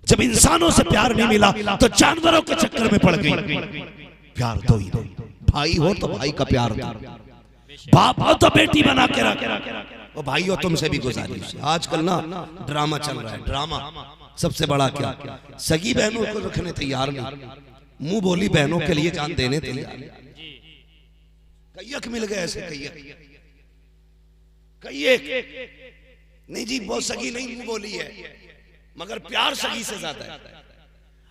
जब इंसानों से प्यार नहीं मिला तो जानवरों के चक्कर में पड़ गई। प्यार दो ही दो, भाई हो तो भाई का प्यार दो, बाप हो तो बेटी बना के रख। और भाई हो तुमसे भी गुजारिश, आजकल ना ड्रामा चल रहा है, ड्रामा सबसे बड़ा क्या, सगी बहनों को रखने तैयार नहीं, मुंह बोली बहनों के लिए जान देने तैयार। कैयक मिल गए ऐसे कैयक नहीं जी, वो सगी नहीं मुंह बोली है, मगर प्यार सगी से ज्यादा है।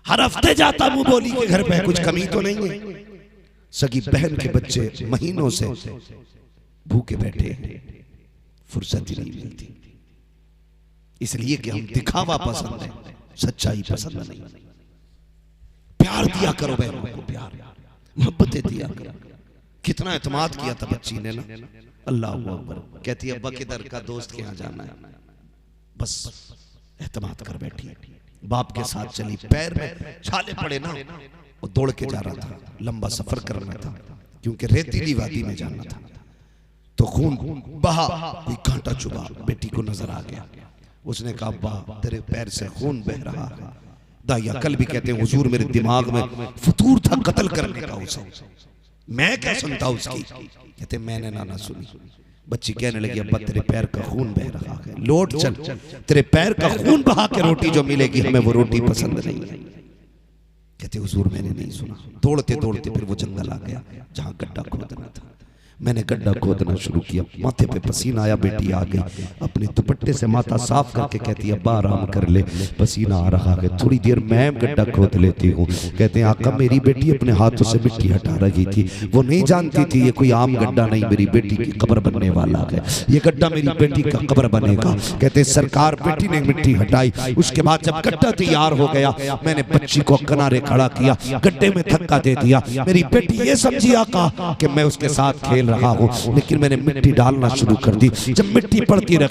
हर हफ्ते जाता मुंह बोली के घर पे, कुछ कमी तो नहीं है। सगी बहन के बच्चे महीनों से भूखे बैठे, फुर्सत ही नहीं मिलती, इसलिए कि हम दिखावा पसंद है, सच्चाई पसंद नहीं। प्यार दिया करो बहनों को, प्यार मोहब्बतें दिया करो। कितना एतमाद किया था बच्ची ने ना, अल्लाह अकबर। कहती है अब्बा किधर का दोस्त के यहाँ जाना है, बस एतमाद कर बैठी। बाप के साथ चली, पैर में छाले पड़े ना, वो दौड़ के जा रहा था, लंबा सफर करना था क्योंकि रेतीली वादी में जाना था। तो खून बहा, कोई कांटा चुभा, बेटी को नजर आ गया। उसने कहा अब्बा तेरे पैर से खून बह रहा है। दाइया कल भी कहते हैं हुजूर मेरे दिमाग में फतूर था कत्ल करने का उसे, मैं क्या सुनता उसकी। कहते मैंने ना सुनी। बच्ची कहने लगी अब्बा तेरे पैर का खून बह रहा है, लौट चल, तेरे पैर का खून बहा के रोटी जो मिलेगी हमें वो रोटी पसंद नहीं है। कहते हुजूर मैंने नहीं सुना। दौड़ते दौड़ते फिर वो जंगल आ गया जहां गड्ढा खोदना था। मैंने गड्ढा खोदना शुरू किया, माथे पे पसीना आया, बेटी आ गई, अपने दुपट्टे से माथा साफ करके कहती है अब्बा आराम कर ले, पसीना आ रहा है, थोड़ी देर मैं गड्ढा खोद लेती हूँ। कहते हैं आका मेरी बेटी अपने हाथों से मिट्टी हटा रही थी, वो नहीं जानती थी ये कोई आम गड्ढा नहीं, मेरी बेटी की कब्र बनने वाला है, ये गड्ढा मेरी बेटी का कब्र बनेगा। कहते सरकार बेटी ने मिट्टी हटाई, उसके बाद जब गड्ढा तैयार हो गया मैंने बच्ची को किनारे खड़ा किया, गड्ढे में धक्का दे दिया। मेरी बेटी ये समझी आका कि मैं उसके साथ खेल रहा हूँ, लेकिन मैंने मिट्टी डालना शुरू कर दी। जब मिट्टी पड़ती रही